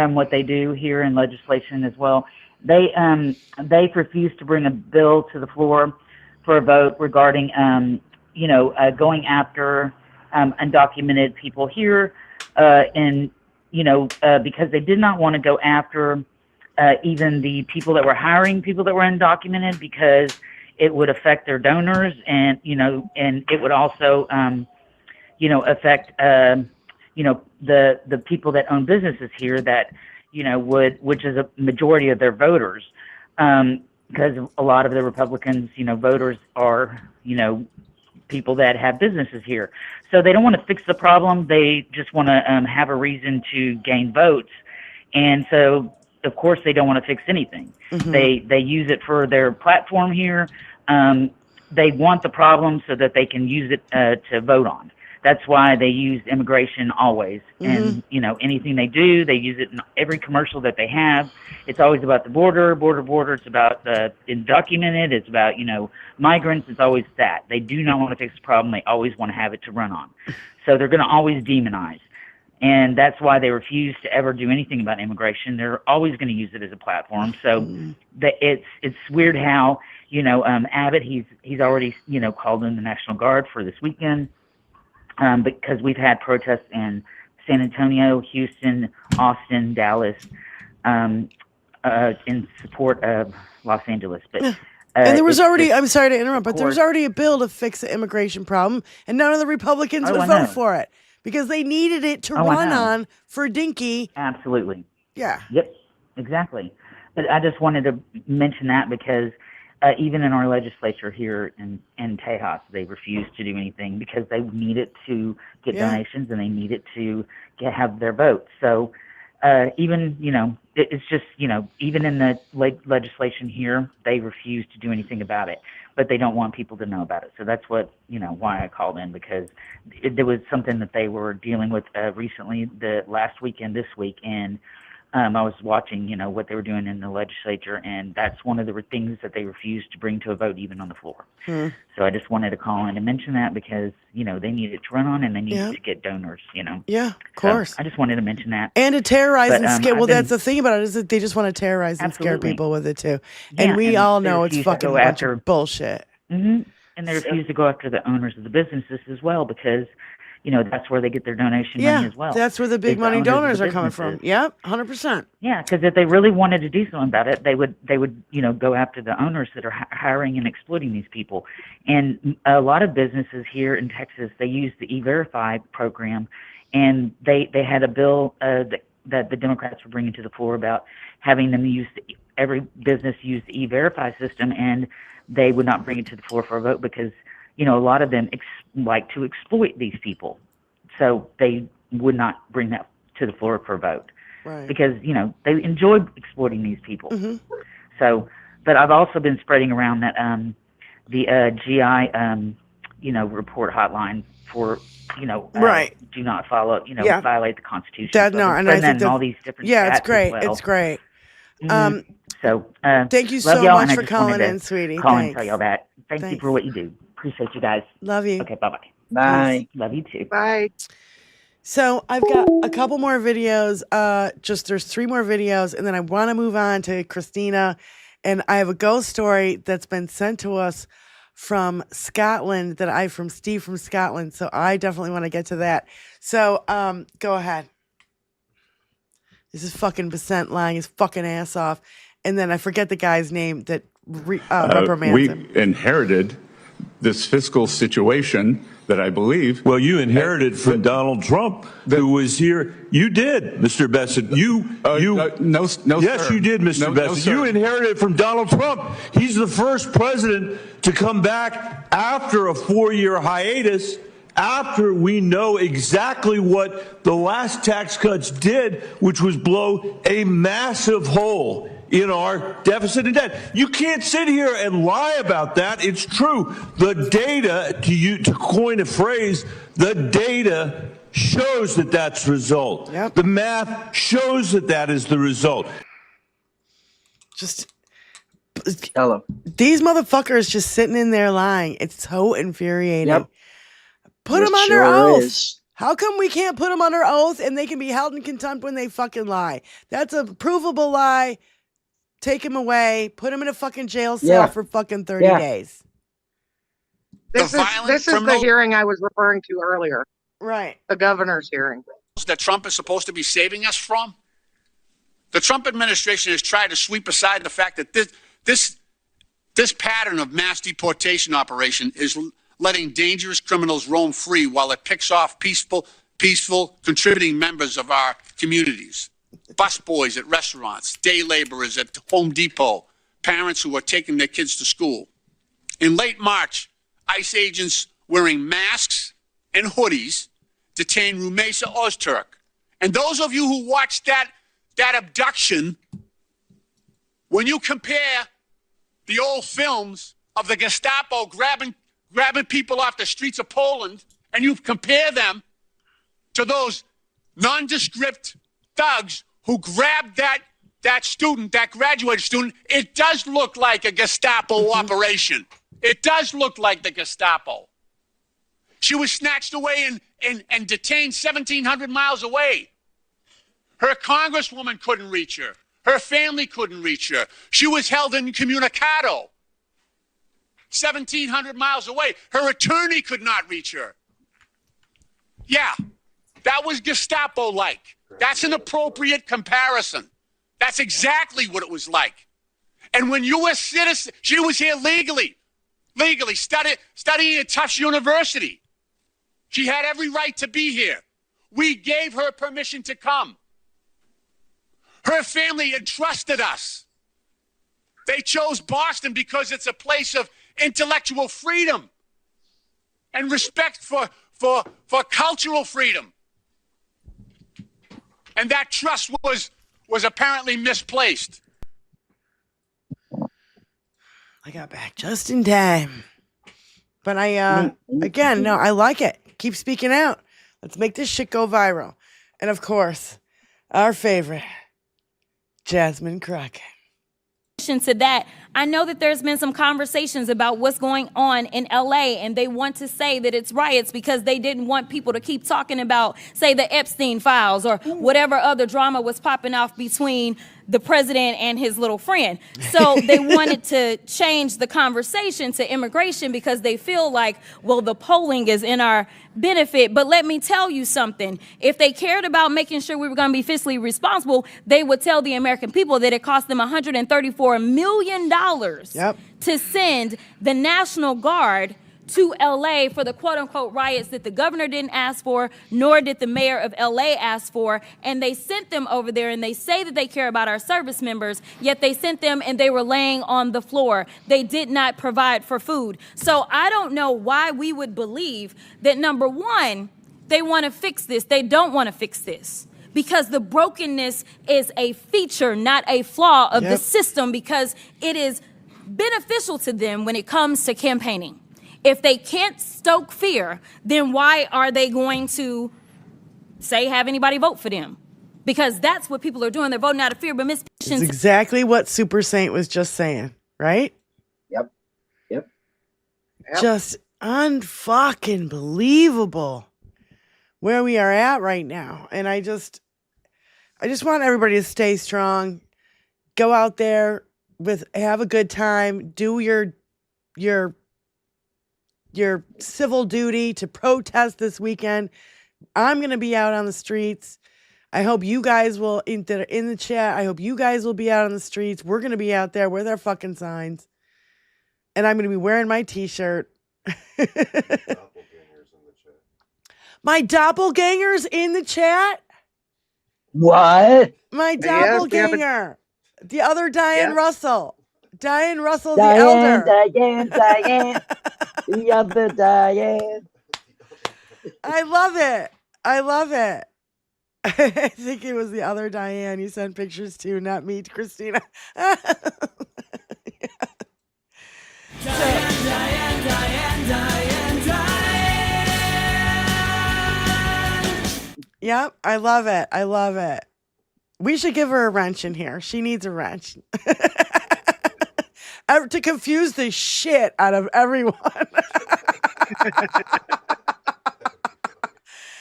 what they do here in legislation as well. They refused to bring a bill to the floor for a vote regarding, going after undocumented people here, because they did not want to go after even the people that were hiring people that were undocumented, because it would affect their donors, and it would also affect the people that own businesses here that which is a majority of their voters, because a lot of the Republicans voters are people that have businesses here. So they don't want to fix the problem. They just want to have a reason to gain votes. And so, of course, they don't want to fix anything. They use it for their platform here. They want the problem so that they can use it to vote on. That's why they use immigration always. And, you know, anything they do, they use it in every commercial that they have. It's always about the border. It's about the undocumented. It's about, you know, migrants. It's always that. They do not want to fix the problem. They always want to have it to run on. So they're going to always demonize. And that's why they refuse to ever do anything about immigration. They're always going to use it as a platform. So it's weird how, you know, Abbott, he's already, you know, called in the National Guard for this weekend. Because we've had protests in San Antonio, Houston, Austin, Dallas, in support of Los Angeles. But and there was already, I'm sorry to interrupt, but there was already a bill to fix the immigration problem, and none of the Republicans would vote for it because they needed it to run on for Dinky. Absolutely. Yeah. Yep, exactly. But I just wanted to mention that because even in our legislature here in Tejas, they refuse to do anything because they need it to get donations and they need it to have their vote. So even, you know, it's just, you know, even in the legislation here, they refuse to do anything about it, but they don't want people to know about it. So that's what, you know, why I called in, because there was something that they were dealing with recently, the last weekend, this week, and I was watching, you know, what they were doing in the legislature, and that's one of the things that they refused to bring to a vote, even on the floor. So I just wanted to call in and mention that because, you know, they need it to run on and they need to get donors, you know. Yeah, of course. I just wanted to mention that. And to terrorize and scare. Well, that's the thing about it, is that they just want to terrorize and scare people with it, too. And we all know it's fucking a bunch of bullshit. And they refuse to go after the owners of the businesses as well because, you know, that's where they get their donation money as well. That's where the big money donors are coming from. Yep, 100%. Yeah, because if they really wanted to do something about it, they would, you know, go after the owners that are hiring and exploiting these people. And a lot of businesses here in Texas, they use the E-Verify program, and they had a bill that the Democrats were bringing to the floor about having them use every business use the E-Verify system, and they would not bring it to the floor for a vote because, you know, a lot of them like to exploit these people. So they would not bring that to the floor for a vote. Right. Because, you know, they enjoy exploiting these people. So, but I've also been spreading around that the GI, you know, report hotline for, you know, do not follow, you know, violate the Constitution. And I think all these different it's great. well. It's great. So thank you so much for calling in, sweetie. Call and tell y'all that. Thank you for what you do. Appreciate you guys. Love you. Okay, bye-bye. Bye. Love you too. Bye. So I've got a couple more videos. There's 3 more videos, and then I want to move on to Christina. And I have a ghost story that's been sent to us from Scotland from Steve from Scotland. So I definitely want to get to that. So go ahead. This is fucking Besant lying his fucking ass off. And then I forget the guy's name that reprimands him. We inherited this fiscal situation that I believe. Well, you inherited from Donald Trump, who was here. You did, Mr. Besant. No, yes, sir. you did, Mr. Besant. You inherited from Donald Trump. He's the first president to come back after a 4-year hiatus, after we know exactly what the last tax cuts did, which was blow a massive hole in our deficit and debt. You can't sit here and lie about that. It's true. The data, to coin a phrase, the data shows that that's the result. Yep. The math shows that that is the result. Just hello. These motherfuckers just sitting in there lying. It's so infuriating. Yep. Put them It under sure oath. is. How come we can't put them under oath and they can be held in contempt when they fucking lie? That's a provable lie. Take him away. Put him in a fucking jail cell for fucking 30 days. This is the hearing I was referring to earlier. Right. The governor's hearing. That Trump is supposed to be saving us from? The Trump administration has tried to sweep aside the fact that this pattern of mass deportation operation is letting dangerous criminals roam free while it picks off peaceful, contributing members of our communities. Busboys at restaurants, day laborers at Home Depot, parents who are taking their kids to school. In late March, ICE agents wearing masks and hoodies, detained Rumeysa Ozturk. And those of you who watched that abduction, when you compare the old films of the Gestapo grabbing people off the streets of Poland, and you compare them to those nondescript thugs who grabbed that student, that graduated student, it does look like a Gestapo operation. It does look like the Gestapo. She was snatched away and detained 1,700 miles away. Her congresswoman couldn't reach her. Her family couldn't reach her. She was held incommunicado, 1,700 miles away. Her attorney could not reach her. Yeah, that was Gestapo-like. That's an appropriate comparison. That's exactly what it was like. And when U.S. citizens, she was here legally studying at Tufts University. She had every right to be here. We gave her permission to come. Her family entrusted us. They chose Boston because it's a place of intellectual freedom and respect for cultural freedom. And that trust was apparently misplaced. I got back just in time. But again, no, I like it. Keep speaking out. Let's make this shit go viral. And of course, our favorite, Jasmine Crockett. To that, I know that there's been some conversations about what's going on in LA, and they want to say that it's riots because they didn't want people to keep talking about, say, the Epstein files or whatever other drama was popping off between the president and his little friend. So they wanted to change the conversation to immigration because they feel like, well, the polling is in our benefit. But let me tell you something. If they cared about making sure we were going to be fiscally responsible, they would tell the American people that it cost them $134 million to send the National Guard to LA for the quote-unquote riots that the governor didn't ask for, nor did the mayor of LA ask for, and they sent them over there, and they say that they care about our service members, yet they sent them and they were laying on the floor. They did not provide for food. So I don't know why we would believe that, number one, they want to fix this. They don't want to fix this. Because the brokenness is a feature, not a flaw of the system, because it is beneficial to them when it comes to campaigning. If they can't stoke fear, then why are they going to say have anybody vote for them? Because that's what people are doing. They're voting out of fear. But Miss It's exactly what Super Saint was just saying, right? Yep. Just unfucking believable where we are at right now. And I just want everybody to stay strong. Go out there have a good time. Do your civil duty to protest this weekend. I'm going to be out on the streets. I hope you guys will, in the chat, I hope you guys will be out on the streets. We're going to be out there with our fucking signs. And I'm going to be wearing my t-shirt. My doppelganger's in the chat? What? My doppelganger. The other Diane Russell. Diane Russell, the Diane, elder. Diane. The other Diane. I love it. I think it was the other Diane you sent pictures to, not me, Christina. Diane. Yep, I love it. We should give her a wrench in here. She needs a wrench. To confuse the shit out of everyone.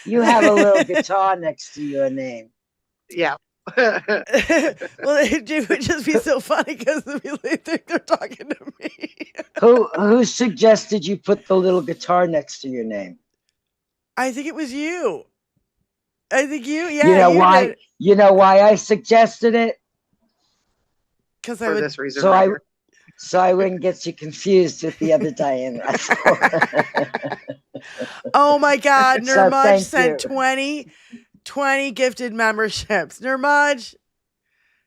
You have a little guitar next to your name. Yeah. Well, it would just be so funny because they think they're talking to me. Who suggested you put the little guitar next to your name? I think it was you. Yeah. You know why? Did. You know why I suggested it? Because I would. This reason so I wouldn't get you confused with the other Diane Russell. Oh my God, Nirmaj sent 20 gifted memberships. Nirmaj,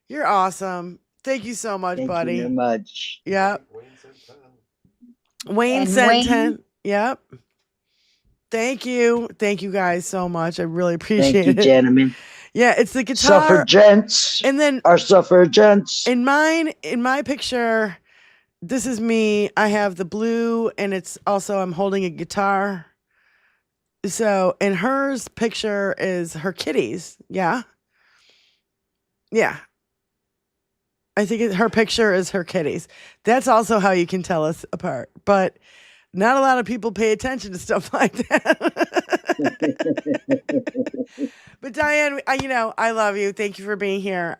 you're awesome. Thank you so much, buddy. Thank you, Nirmaj. Yep. Wayne sent 10. Yep. Thank you guys so much. I really appreciate Thank you, it. gentlemen. Yeah, it's the guitar. Suffragettes. And then our suffragettes. In my picture, this is me. I have the blue, and it's also I'm holding a guitar. So, and hers picture is her kitties. Yeah. Yeah. I think her picture is her kitties. That's also how you can tell us apart. But not a lot of people pay attention to stuff like that. But Diane, I love you. Thank you for being here.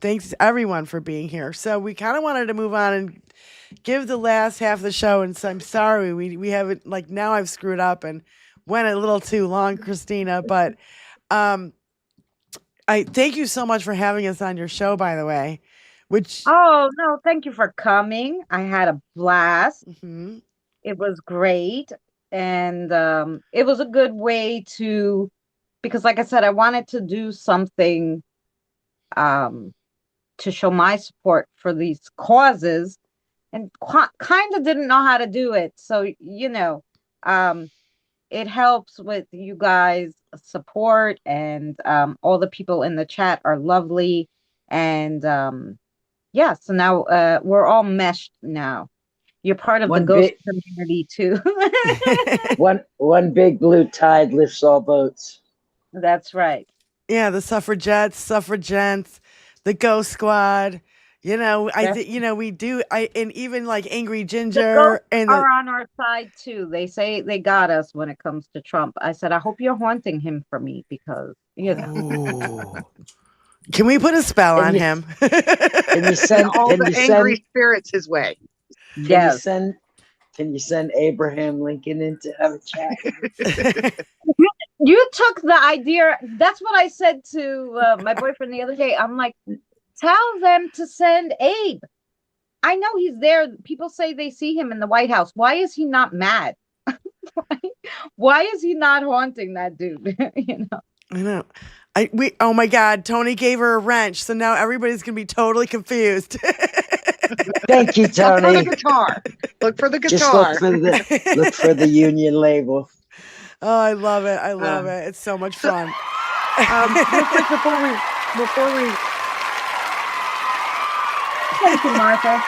Thanks everyone for being here. So we kind of wanted to move on and give the last half of the show. And so I'm sorry we haven't, like, now I've screwed up and went a little too long, Christina. But I thank you so much for having us on your show, by the way. Oh, no, thank you for coming. I had a blast. Mm-hmm. It was great. And it was a good way to, because like I said, I wanted to do something to show my support for these causes and kind of didn't know how to do it. So, it helps with you guys' support, and all the people in the chat are lovely. And yeah, so now we're all meshed now. You're part of the ghost community too. one big blue tide lifts all boats. That's right. Yeah, the suffragettes, suffragettes, the ghost squad. We do. And even like Angry Ginger and are on our side too. They say they got us when it comes to Trump. I said, I hope you're haunting him for me because Can we put a spell on him? Can you send all the angry spirits his way? Yes. Can you send Abraham Lincoln in to have a chat? You took the idea. That's what I said to my boyfriend the other day. I'm like, tell them to send Abe. I know he's there. People say they see him in the White House. Why is he not mad? Why is he not haunting that dude? I know. Oh my God, Tony gave her a wrench, so now everybody's gonna be totally confused. Thank you, Tony. Look for the guitar. Look for the guitar. Just look for the union label. Oh, I love it. I love it. It's so much fun. Before we thank you, Martha.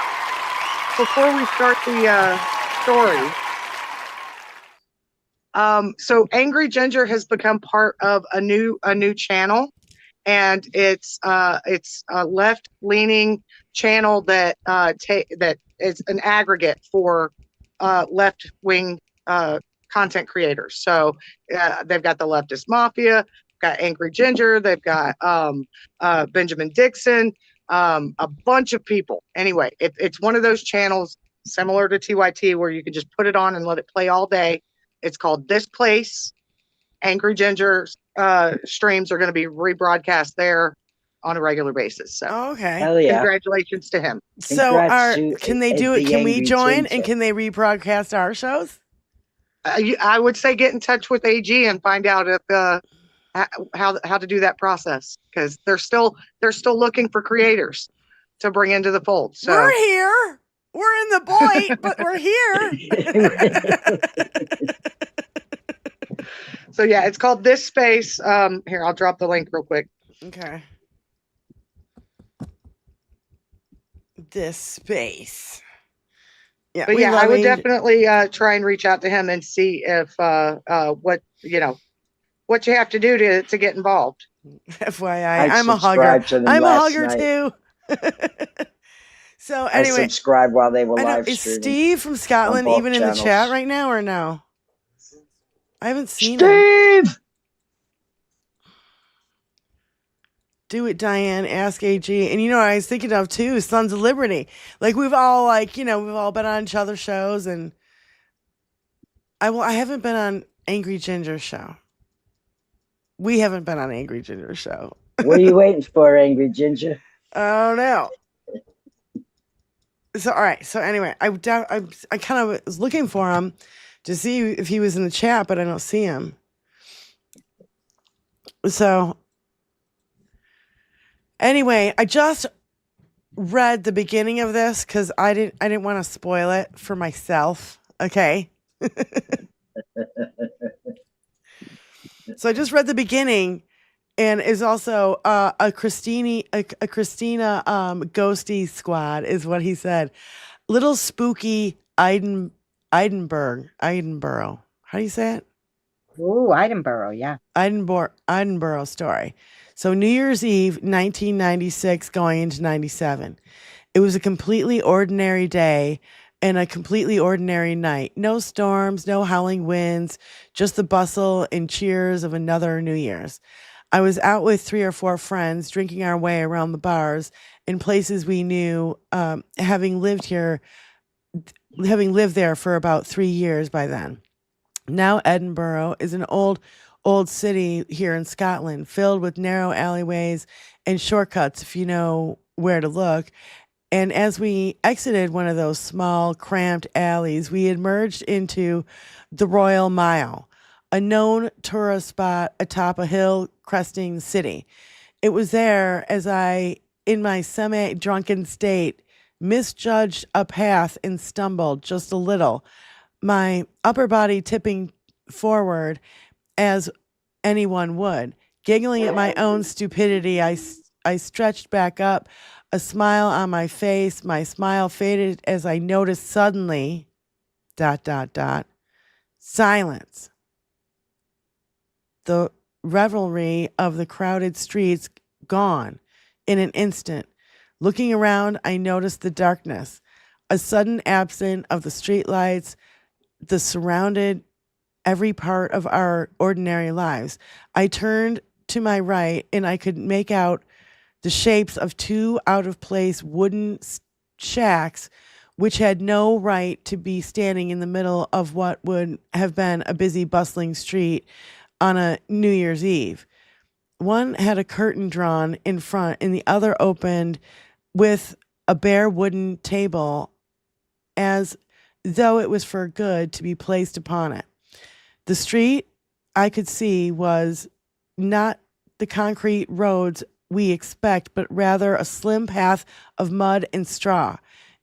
Before we start the story, so Angry Ginger has become part of a new channel, and it's a left-leaning channel that is an aggregate for left-wing content creators. So they've got the Leftist Mafia, got Angry Ginger, they've got Benjamin Dixon, a bunch of people. Anyway, it's one of those channels similar to TYT where you can just put it on and let it play all day. It's called This Place. Angry Ginger streams are going to be rebroadcast there on a regular basis. So, okay. Hell yeah. Congratulations to him. So, can they do it? Can we join and can they rebroadcast our shows? I would say get in touch with AG and find out if how to do that process, because they're still looking for creators to bring into the fold. So we're here. We're in the void, but we're here. So yeah, it's called This Space. Here, I'll drop the link real quick. Okay. This Space. Yeah, but yeah, I would definitely try and reach out to him and see if what you have to do to get involved. FYI, I'm a hugger. I'm a hugger too. So anyway, I subscribed while they were live is streaming. Steve from Scotland even channels. in the chat right now or no? I haven't seen Steve! him. Do it, Diane. Ask AG. And I was thinking of too, Sons of Liberty. Like we've all we've all been on each other's shows, and I haven't been on Angry Ginger's show. We haven't been on Angry Ginger's show. What are you waiting for, Angry Ginger? I don't know. So all right. So anyway, I kind of was looking for him to see if he was in the chat, but I don't see him. So anyway, I just read the beginning of this because I didn't want to spoil it for myself. Okay. So I just read the beginning, and is also a Christina ghosty squad is what he said. Little spooky Edinburgh. How do you say it? Ooh, Edinburgh, yeah. Edinburgh story. So New Year's Eve, 1996, going into 97. It was a completely ordinary day and a completely ordinary night. No storms, no howling winds, just the bustle and cheers of another New Year's. I was out with 3 or 4 friends, drinking our way around the bars in places we knew, having lived there for about 3 years by then. Now Edinburgh is an old city here in Scotland, filled with narrow alleyways and shortcuts if you know where to look. And as we exited one of those small, cramped alleys, we emerged into the Royal Mile, a known tourist spot atop a hill cresting the city. It was there as I, in my semi-drunken state, misjudged a path and stumbled just a little, my upper body tipping forward as anyone would. Giggling at my own stupidity, I stretched back up, a smile on my face. My smile faded as I noticed suddenly, ... silence. The revelry of the crowded streets gone in an instant. Looking around, I noticed the darkness, a sudden absence of the streetlights that surrounded every part of our ordinary lives. I turned to my right and I could make out the shapes of 2 out-of-place wooden shacks which had no right to be standing in the middle of what would have been a busy, bustling street on a New Year's Eve. One had a curtain drawn in front and the other opened with a bare wooden table as though it was for good to be placed upon it. The street I could see was not the concrete roads we expect, but rather a slim path of mud and straw.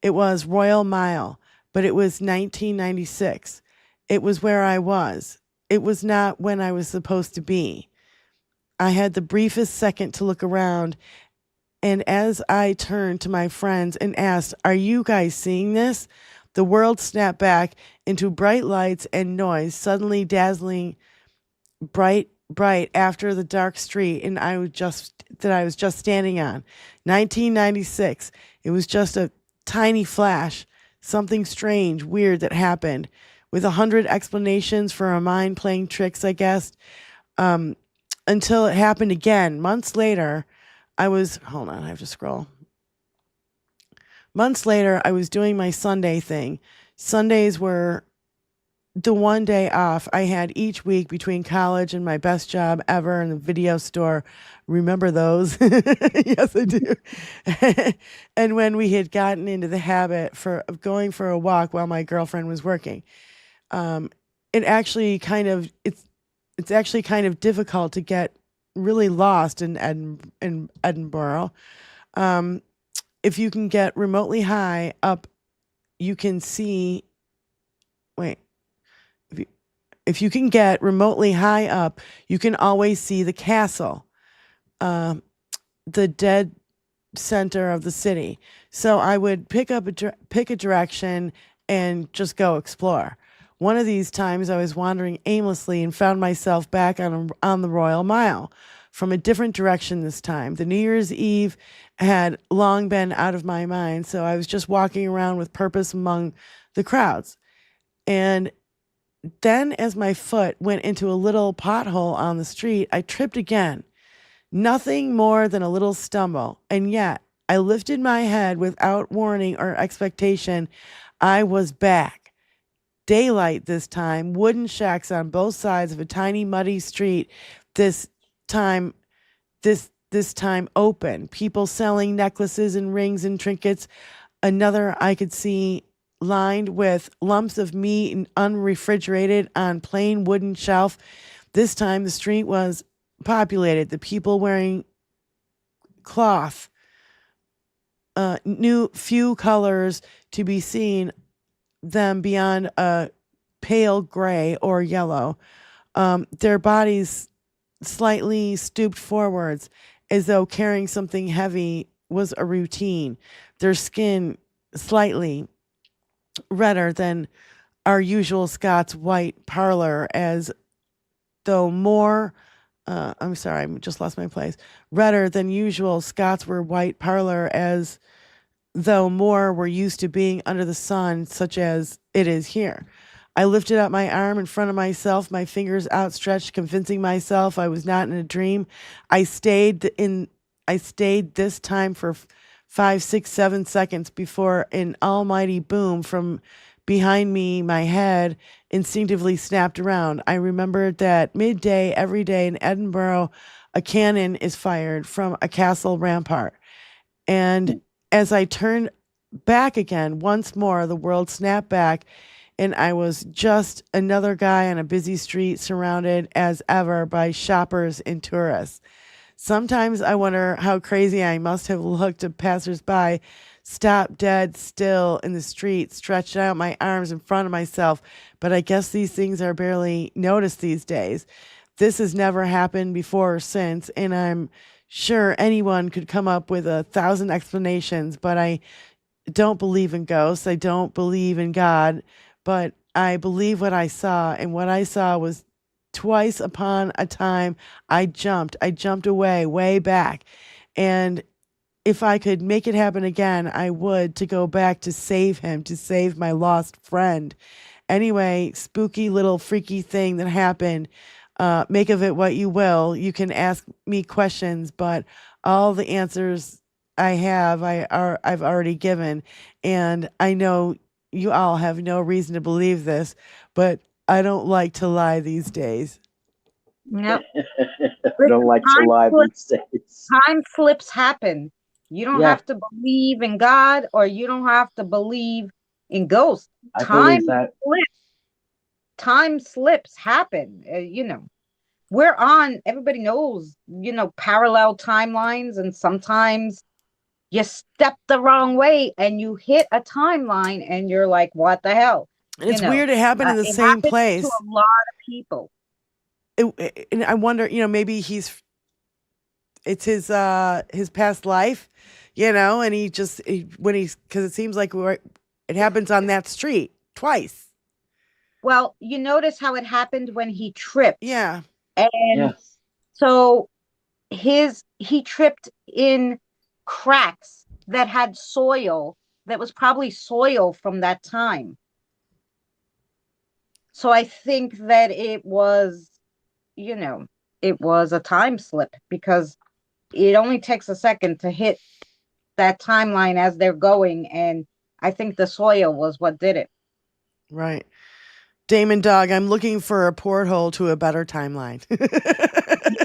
It was Royal Mile, but it was 1996. It was where I was. It was not when I was supposed to be. I had the briefest second to look around, and as I turned to my friends and asked, "Are you guys seeing this?" the world snapped back into bright lights and noise, suddenly dazzling bright after the dark street and I was just standing on. 1996. It was just a tiny flash, something strange, weird that happened, with 100 explanations for a mind playing tricks, I guess, until it happened again. Months later, I have to scroll. Months later, I was doing my Sunday thing. Sundays were the one day off I had each week between college and my best job ever in the video store. Remember those? Yes, I do. And when we had gotten into the habit of going for a walk while my girlfriend was working, it's actually kind of difficult to get really lost in Edinburgh. If you can get remotely high up, you can see. If you can get remotely high up, you can always see the castle, the dead center of the city. So I would pick a direction and just go explore. One of these times I was wandering aimlessly and found myself back on the Royal Mile from a different direction this time. The New Year's Eve had long been out of my mind, so I was just walking around with purpose among the crowds. And then as my foot went into a little pothole on the street, I tripped again. Nothing more than a little stumble. And yet I lifted my head without warning or expectation. I was back. Daylight this time, wooden shacks on both sides of a tiny muddy street. This time open. People selling necklaces and rings and trinkets. Another I could see lined with lumps of meat and unrefrigerated on plain wooden shelf. This time the street was populated. The people wearing cloth, few colors to be seen them beyond a pale gray or yellow. Their bodies slightly stooped forwards, as though carrying something heavy was a routine. Their skin slightly redder than our usual Scots white parlor, as though more. I'm sorry, I just lost my place. Redder than usual, Scots were white parlor, as though more were used to being under the sun, such as it is here. I lifted up my arm in front of myself, my fingers outstretched, convincing myself I was not in a dream. I stayed this time for 5, 6, 7 seconds before an almighty boom from behind me, my head instinctively snapped around. I remembered that midday every day in Edinburgh, a cannon is fired from a castle rampart. And as I turned back again, once more, the world snapped back, and I was just another guy on a busy street, surrounded as ever by shoppers and tourists. Sometimes I wonder how crazy I must have looked to passersby, stopped dead still in the street, stretched out my arms in front of myself. But I guess these things are barely noticed these days. This has never happened before or since, and I'm sure anyone could come up with 1,000 explanations, but I don't believe in ghosts. I don't believe in God, but I believe what I saw, and what I saw was twice upon a time I jumped away, way back. And if I could make it happen again, I would, to go back to save him, to save my lost friend. Anyway, spooky little freaky thing that happened. Make of it what you will. You can ask me questions, but all the answers I have, I've already given. And I know you all have no reason to believe this, but I don't like to lie these days. Yep. I don't like to lie these days. Time slips happen. You don't have to believe in God, or you don't have to believe in ghosts. Time slips happen. We're on, everybody knows, parallel timelines, and sometimes you step the wrong way and you hit a timeline and you're like, what the hell? It's weird it happened in the same place. To a lot of people. And I wonder, maybe it's his past life, and because it seems like it happens on that street twice. Well, you notice how it happened when he tripped. Yeah. And so he tripped in cracks that had soil, that was probably soil from that time. So I think that it was a time slip, because it only takes a second to hit that timeline as they're going. And I think the soil was what did it. Right. Damon Dog, I'm looking for a porthole to a better timeline.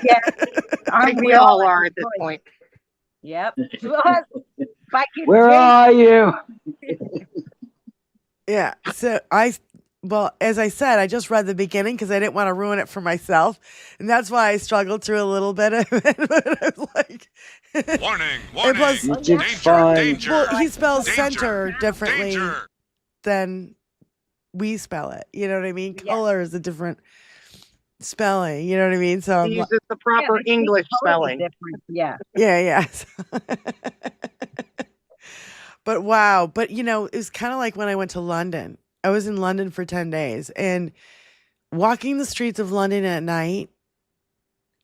Yeah, I think we all are at this point. Yep. Where are you? Yeah. So as I said, I just read the beginning because I didn't want to ruin it for myself. And that's why I struggled through a little bit of it. But I was like, warning, danger. Well, he spells center differently than we spell it. You know what I mean? Color is a different spelling. You know what I mean? So he uses the proper English spelling. Yeah. Yeah. But wow. But it was kind of like when I went to London. I was in London for 10 days, and walking the streets of London at night,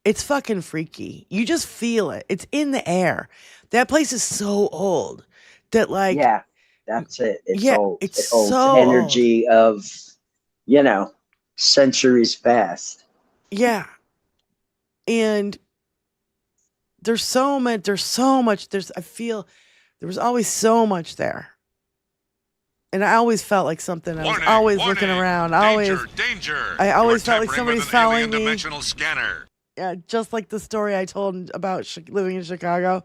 it's fucking freaky. You just feel it. It's in the air. That place is so old that that's it. It's old. It's holds so energy of, centuries past. Yeah. And there's so much, I feel there was always so much there. And I always felt like something. I was always looking around. I always felt like somebody's following me. Dimensional scanner. Yeah, just like the story I told about living in Chicago.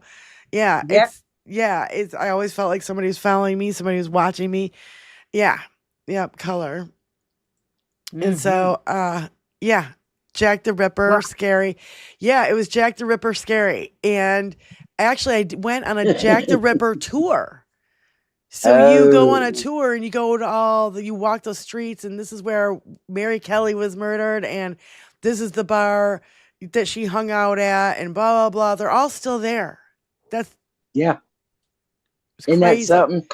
Yeah, it's I always felt like somebody was following me, somebody was watching me. Yeah. Yep, color. Mm-hmm. And so Jack the Ripper, scary. Yeah, it was Jack the Ripper scary. And actually I went on a Jack the Ripper tour. So you go on a tour and you go to you walk those streets, and this is where Mary Kelly was murdered, and this is the bar, that she hung out at and blah, blah, blah. They're all still there. That's Isn't that something?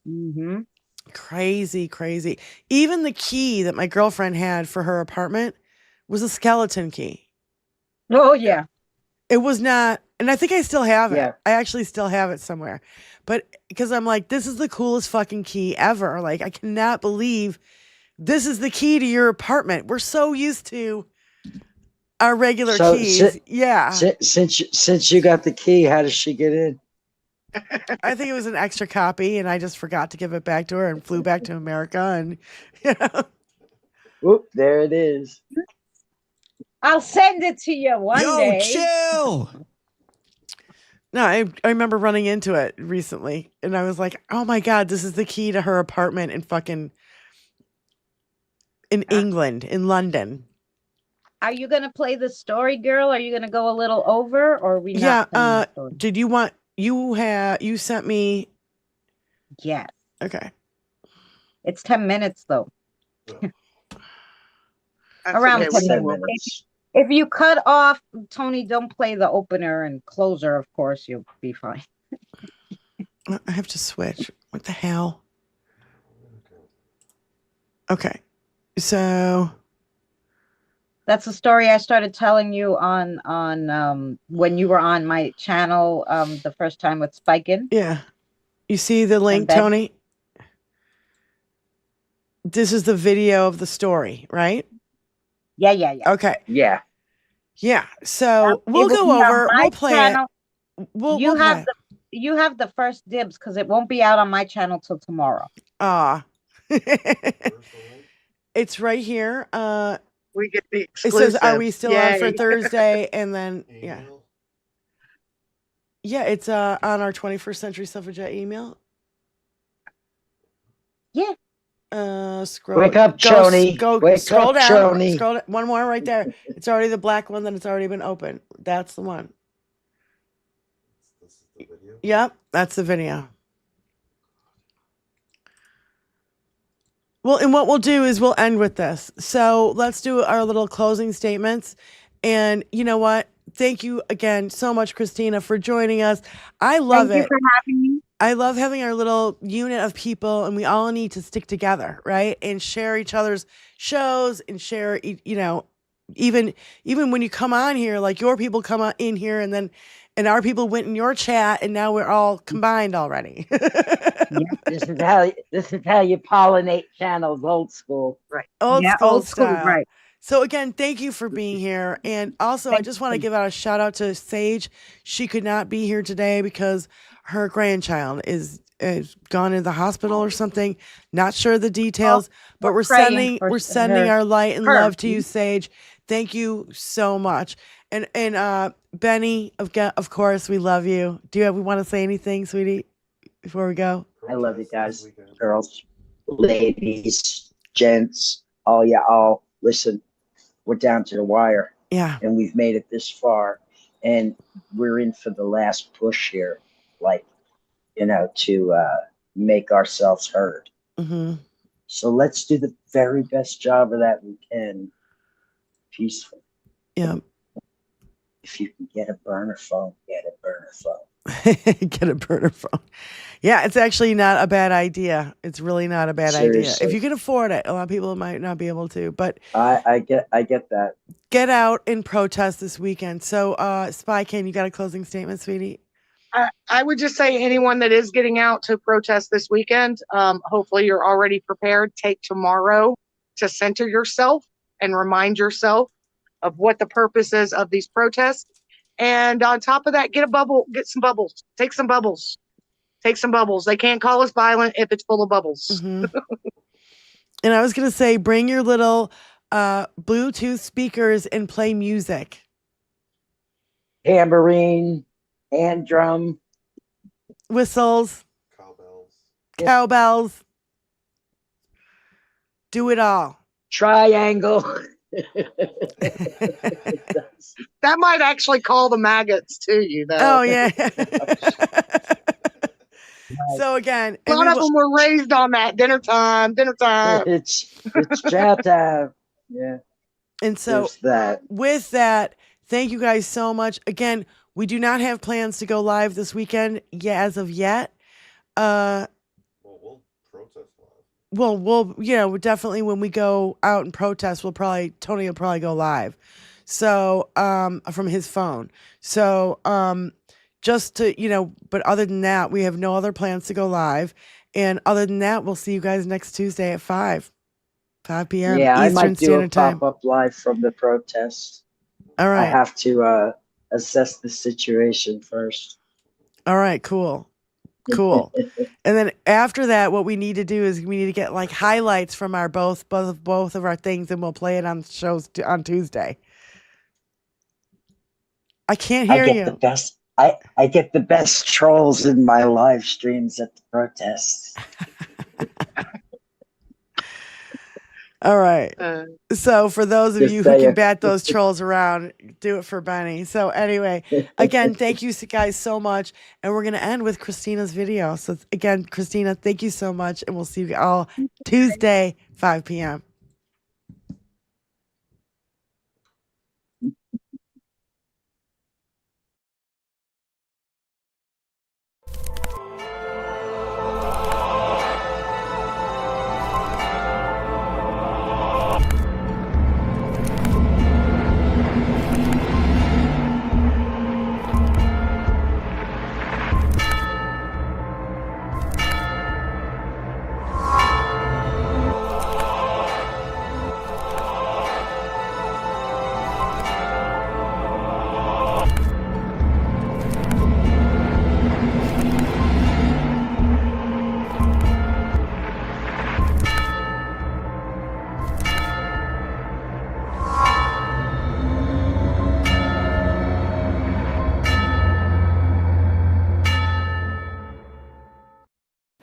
Mm-hmm. Crazy, crazy. Even the key that my girlfriend had for her apartment was a skeleton key. Oh, yeah. It was not, and I think I still have it. Yeah. I actually still have it somewhere. But because I'm like, this is the coolest fucking key ever. Like, I cannot believe this is the key to your apartment. We're so used to our regular keys. Yeah. Since you got the key, how does she get in? I think it was an extra copy, and I just forgot to give it back to her and flew back to America. And Whoop, there it is. I'll send it to you one day. Chill. No, I remember running into it recently, and I was like, oh my God, this is the key to her apartment in England, in London. Are you going to play the story, girl? Are you going to go a little over, or are we not? Yeah. Did you want? You sent me. Yes. Okay. It's 10 minutes though. That's Around okay, 10 we can minutes. If you cut off, Tony, don't play the opener and closer. Of course, you'll be fine. I have to switch. What the hell? Okay. So. That's the story I started telling you on when you were on my channel the first time with Spiken. Yeah. You see the link, Tony? This is the video of the story, right? Yeah. Okay. Yeah. Yeah. So we'll go over. We'll play channel. it. We'll have play you have the first dibs because it won't be out on my channel till tomorrow. It's right here. We get the It exclusive. says, "Are we still on for Yay. Thursday?" And then yeah, it's on our 21st Century Suffragette email. Yeah. Scroll. Wake up, Joni. Scroll Wake up, down. Joni. Scroll down. One more right there. It's already the black one. Then it's already been opened. That's the one. This is the video. Yep, that's the video. Well, and what we'll do is we'll end with this. So let's do our little closing statements. And you know what? Thank you again so much, Christina, for joining us. I love it. Thank you for having me. I love having our little unit of people, and we all need to stick together, right? And share each other's shows and share, you know, even when you come on here, like your people come on in here and our people went in your chat and now we're all combined already. This is how you pollinate channels, old school. Right. Old school style. Right. So again, thank you for being here. And also I just want to give out a shout out to Sage. She could not be here today because her grandchild is gone into the hospital or something. Not sure the details, but we're sending our light and love to you, Sage. Thank you so much. And Benny, of course, we love you. We want to say anything, sweetie, before we go? I love you guys, girls, ladies, gents, all y'all. Listen, we're down to the wire. Yeah. And we've made it this far. And we're in for the last push here, like, you know, to make ourselves heard. Mm-hmm. So let's do the very best job of that we can. Peaceful. Yeah. If you can get a burner phone, get a burner phone. Get a burner phone. Yeah, it's actually not a bad idea. It's really not a bad idea. If you can afford it. A lot of people might not be able to, but I get that. Get out and protest this weekend. So Spy Ken, you got a closing statement, sweetie? I would just say anyone that is getting out to protest this weekend, hopefully you're already prepared. Take tomorrow to center yourself and remind yourself of what the purpose is of these protests. And on top of that, get some bubbles. Take some bubbles. They can't call us violent if it's full of bubbles. Mm-hmm. And I was going to say, bring your little Bluetooth speakers and play music. Tambourine, hand drum. Whistles. Cowbells. Do it all. Triangle. That might actually call the maggots to you, though. Oh, yeah. So again, a lot of them were raised on that dinner time. It's chow time. Yeah. And so that. With that, Thank you guys so much. Again, we do not have plans to go live this weekend as of yet. Well, we'll protest live. Well, we'll definitely when we go out and protest, Tony will probably go live. So, from his phone. So, just to, but other than that, we have no other plans to go live. And other than that, we'll see you guys next Tuesday at 5 p.m. Yeah, I Eastern might do Standard a Time. pop-up live from the protest. All right. I have to assess the situation first. All right, cool. And then after that, what we need to do is we need to get like highlights from our both of our things, and we'll play it on shows on Tuesday. I can't hear you. I get the best trolls in my live streams at the protests. All right. So for those of Just you who saying. can bat those trolls around, do it for Benny. So anyway, again, thank you guys so much. And we're going to end with Christina's video. So again, Christina, thank you so much. And we'll see you all Tuesday, 5 p.m.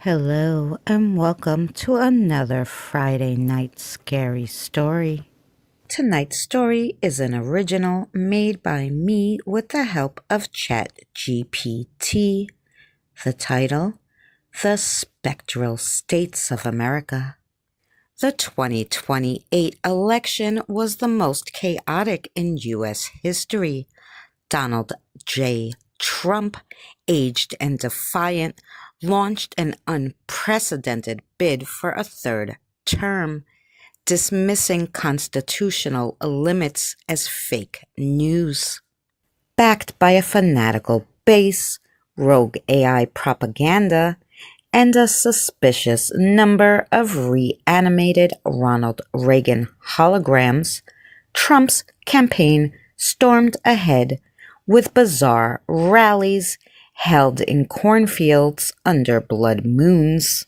Hello and welcome to another Friday night scary story. Tonight's story is an original made by me with the help of ChatGPT. The title, The Spectral States of America. The 2028 election was the most chaotic in U.S. history. Donald J. Trump, aged and defiant, launched an unprecedented bid for a third term, dismissing constitutional limits as fake news. Backed by a fanatical base, rogue AI propaganda, and a suspicious number of reanimated Ronald Reagan holograms, Trump's campaign stormed ahead with bizarre rallies held in cornfields under blood moons.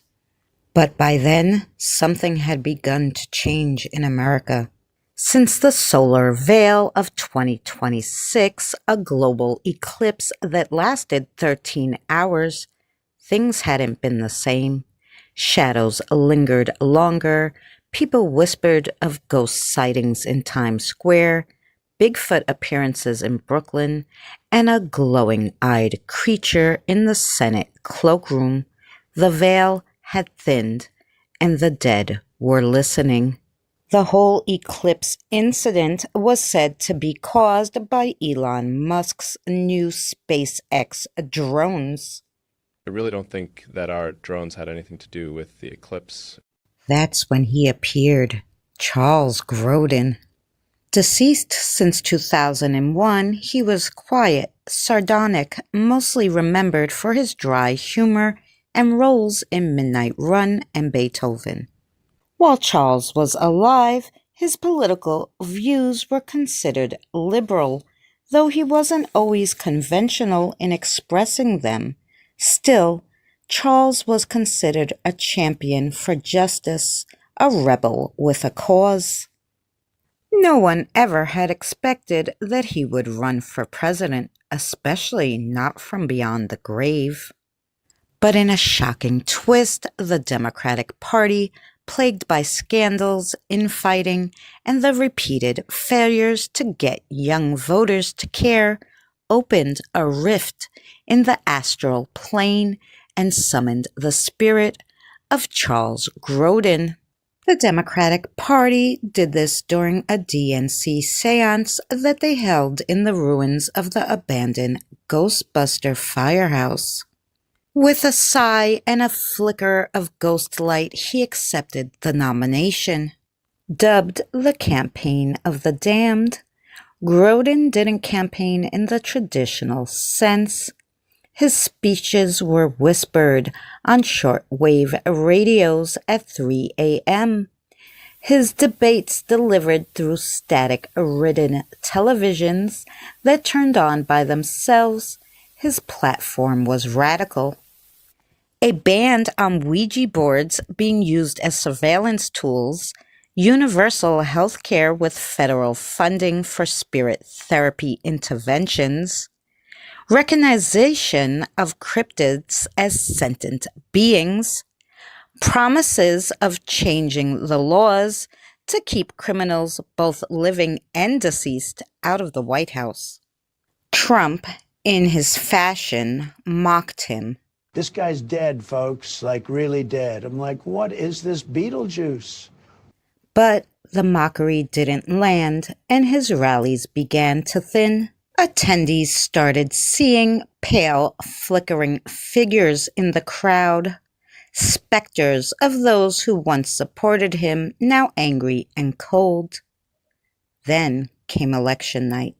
But by then, something had begun to change in America. Since the solar veil of 2026, a global eclipse that lasted 13 hours, things hadn't been the same. Shadows lingered longer, people whispered of ghost sightings in Times Square, Bigfoot appearances in Brooklyn, and a glowing-eyed creature in the Senate cloakroom. The veil had thinned, and the dead were listening. The whole eclipse incident was said to be caused by Elon Musk's new SpaceX drones. I really don't think that our drones had anything to do with the eclipse. That's when he appeared, Charles Grodin. Deceased since 2001, he was quiet, sardonic, mostly remembered for his dry humor and roles in Midnight Run and Beethoven. While Charles was alive, his political views were considered liberal, though he wasn't always conventional in expressing them. Still, Charles was considered a champion for justice, a rebel with a cause. No one ever had expected that he would run for president, especially not from beyond the grave. But in a shocking twist, the Democratic Party, plagued by scandals, infighting, and the repeated failures to get young voters to care, opened a rift in the astral plane and summoned the spirit of Charles Grodin. The Democratic Party did this during a DNC seance that they held in the ruins of the abandoned Ghostbuster firehouse. With a sigh and a flicker of ghost light, he accepted the nomination. Dubbed the Campaign of the Damned, Grodin didn't campaign in the traditional sense. His speeches were whispered on shortwave radios at 3 a.m. His debates delivered through static-ridden televisions that turned on by themselves. His platform was radical. A ban on Ouija boards being used as surveillance tools, universal health care with federal funding for spirit therapy interventions, recognition of cryptids as sentient beings, promises of changing the laws to keep criminals, both living and deceased, out of the White House. Trump, in his fashion, mocked him. This guy's dead, folks, like really dead. I'm like, what is this Beetlejuice? But the mockery didn't land, and his rallies began to thin. Attendees started seeing pale, flickering figures in the crowd, specters of those who once supported him, now angry and cold. Then came election night.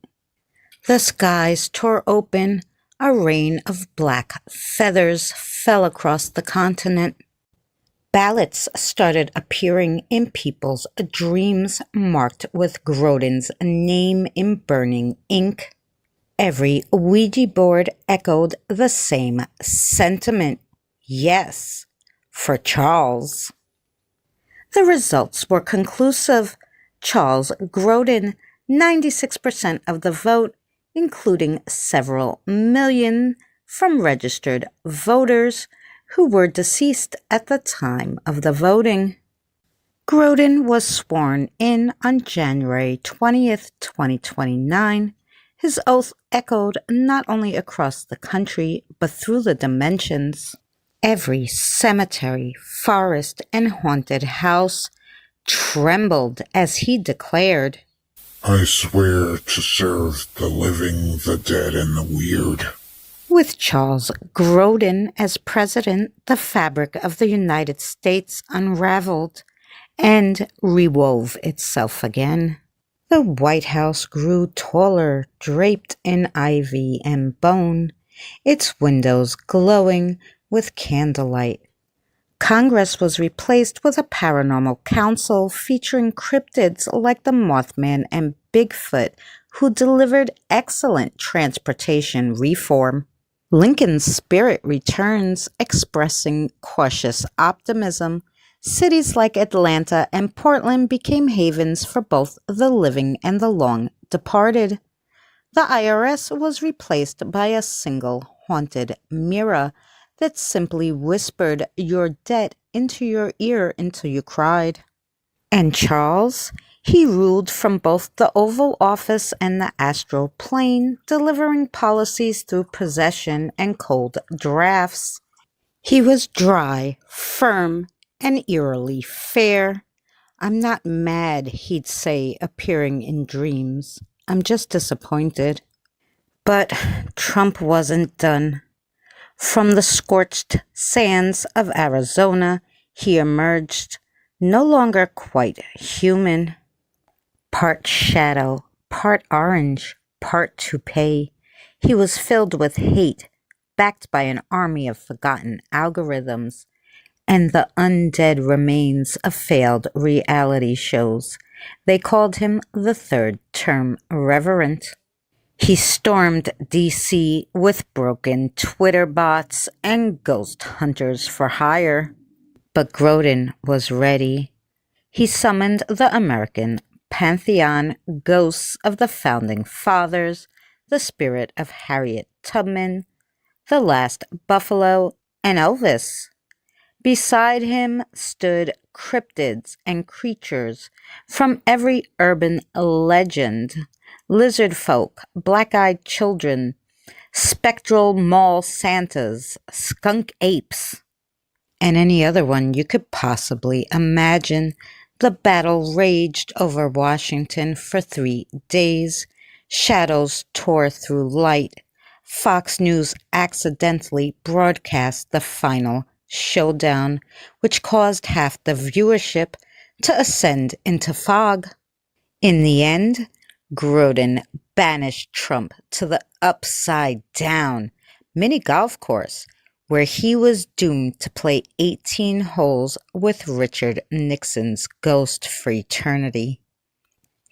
The skies tore open, a rain of black feathers fell across the continent. Ballots started appearing in people's dreams, marked with Grodin's name in burning ink. Every Ouija board echoed the same sentiment. Yes, for Charles. The results were conclusive. Charles Grodin, 96% of the vote, including several million from registered voters who were deceased at the time of the voting. Grodin was sworn in on January 20th, 2029. His oath echoed not only across the country, but through the dimensions. Every cemetery, forest, and haunted house trembled as he declared, I swear to serve the living, the dead, and the weird. With Charles Grodin as president, the fabric of the United States unraveled and rewove itself again. The White House grew taller, draped in ivy and bone, its windows glowing with candlelight. Congress was replaced with a paranormal council featuring cryptids like the Mothman and Bigfoot, who delivered excellent transportation reform. Lincoln's spirit returns, expressing cautious optimism. Cities like Atlanta and Portland became havens for both the living and the long departed. The IRS was replaced by a single haunted mirror that simply whispered your debt into your ear until you cried. And Charles, he ruled from both the Oval Office and the astral plane, delivering policies through possession and cold drafts. He was dry, firm, and eerily fair. I'm not mad, he'd say, appearing in dreams. I'm just disappointed. But Trump wasn't done. From the scorched sands of Arizona, he emerged, no longer quite human. Part shadow, part orange, part toupee. He was filled with hate, backed by an army of forgotten algorithms, and the undead remains of failed reality shows. They called him the third-term reverend. He stormed D.C. with broken Twitter bots and ghost hunters for hire. But Grodin was ready. He summoned the American pantheon, ghosts of the Founding Fathers, the spirit of Harriet Tubman, the last Buffalo, and Elvis. Beside him stood cryptids and creatures from every urban legend, lizard folk, black-eyed children, spectral mall Santas, skunk apes. and any other one you could possibly imagine. The battle raged over Washington for 3 days. Shadows tore through light. Fox News accidentally broadcast the final showdown, which caused half the viewership to ascend into fog. In the end, Grodin banished Trump to the upside down mini golf course, where he was doomed to play 18 holes with Richard Nixon's ghost for eternity.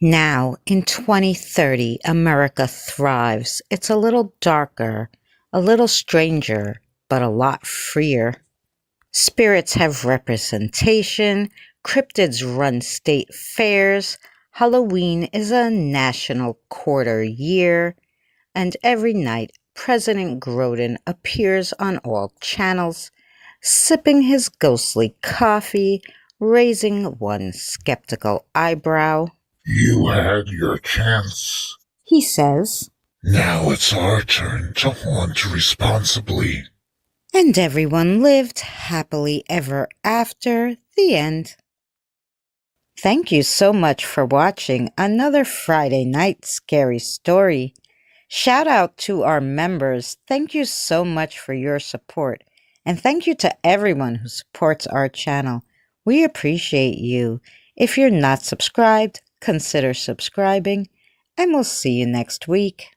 Now, in 2030, America thrives. It's a little darker, a little stranger, but a lot freer. Spirits have representation, cryptids run state fairs, Halloween is a national quarter year, and every night President Grodin appears on all channels, sipping his ghostly coffee, raising one skeptical eyebrow. You had your chance, he says. Now it's our turn to haunt responsibly. And everyone lived happily ever after. The end. Thank you so much for watching another Friday Night Scary Story. Shout out to our members. Thank you so much for your support. And thank you to everyone who supports our channel. We appreciate you. If you're not subscribed, consider subscribing. And we'll see you next week.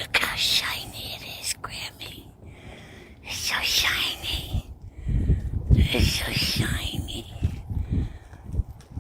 Look how shiny it is, Grammy. It's so shiny. It's so shiny.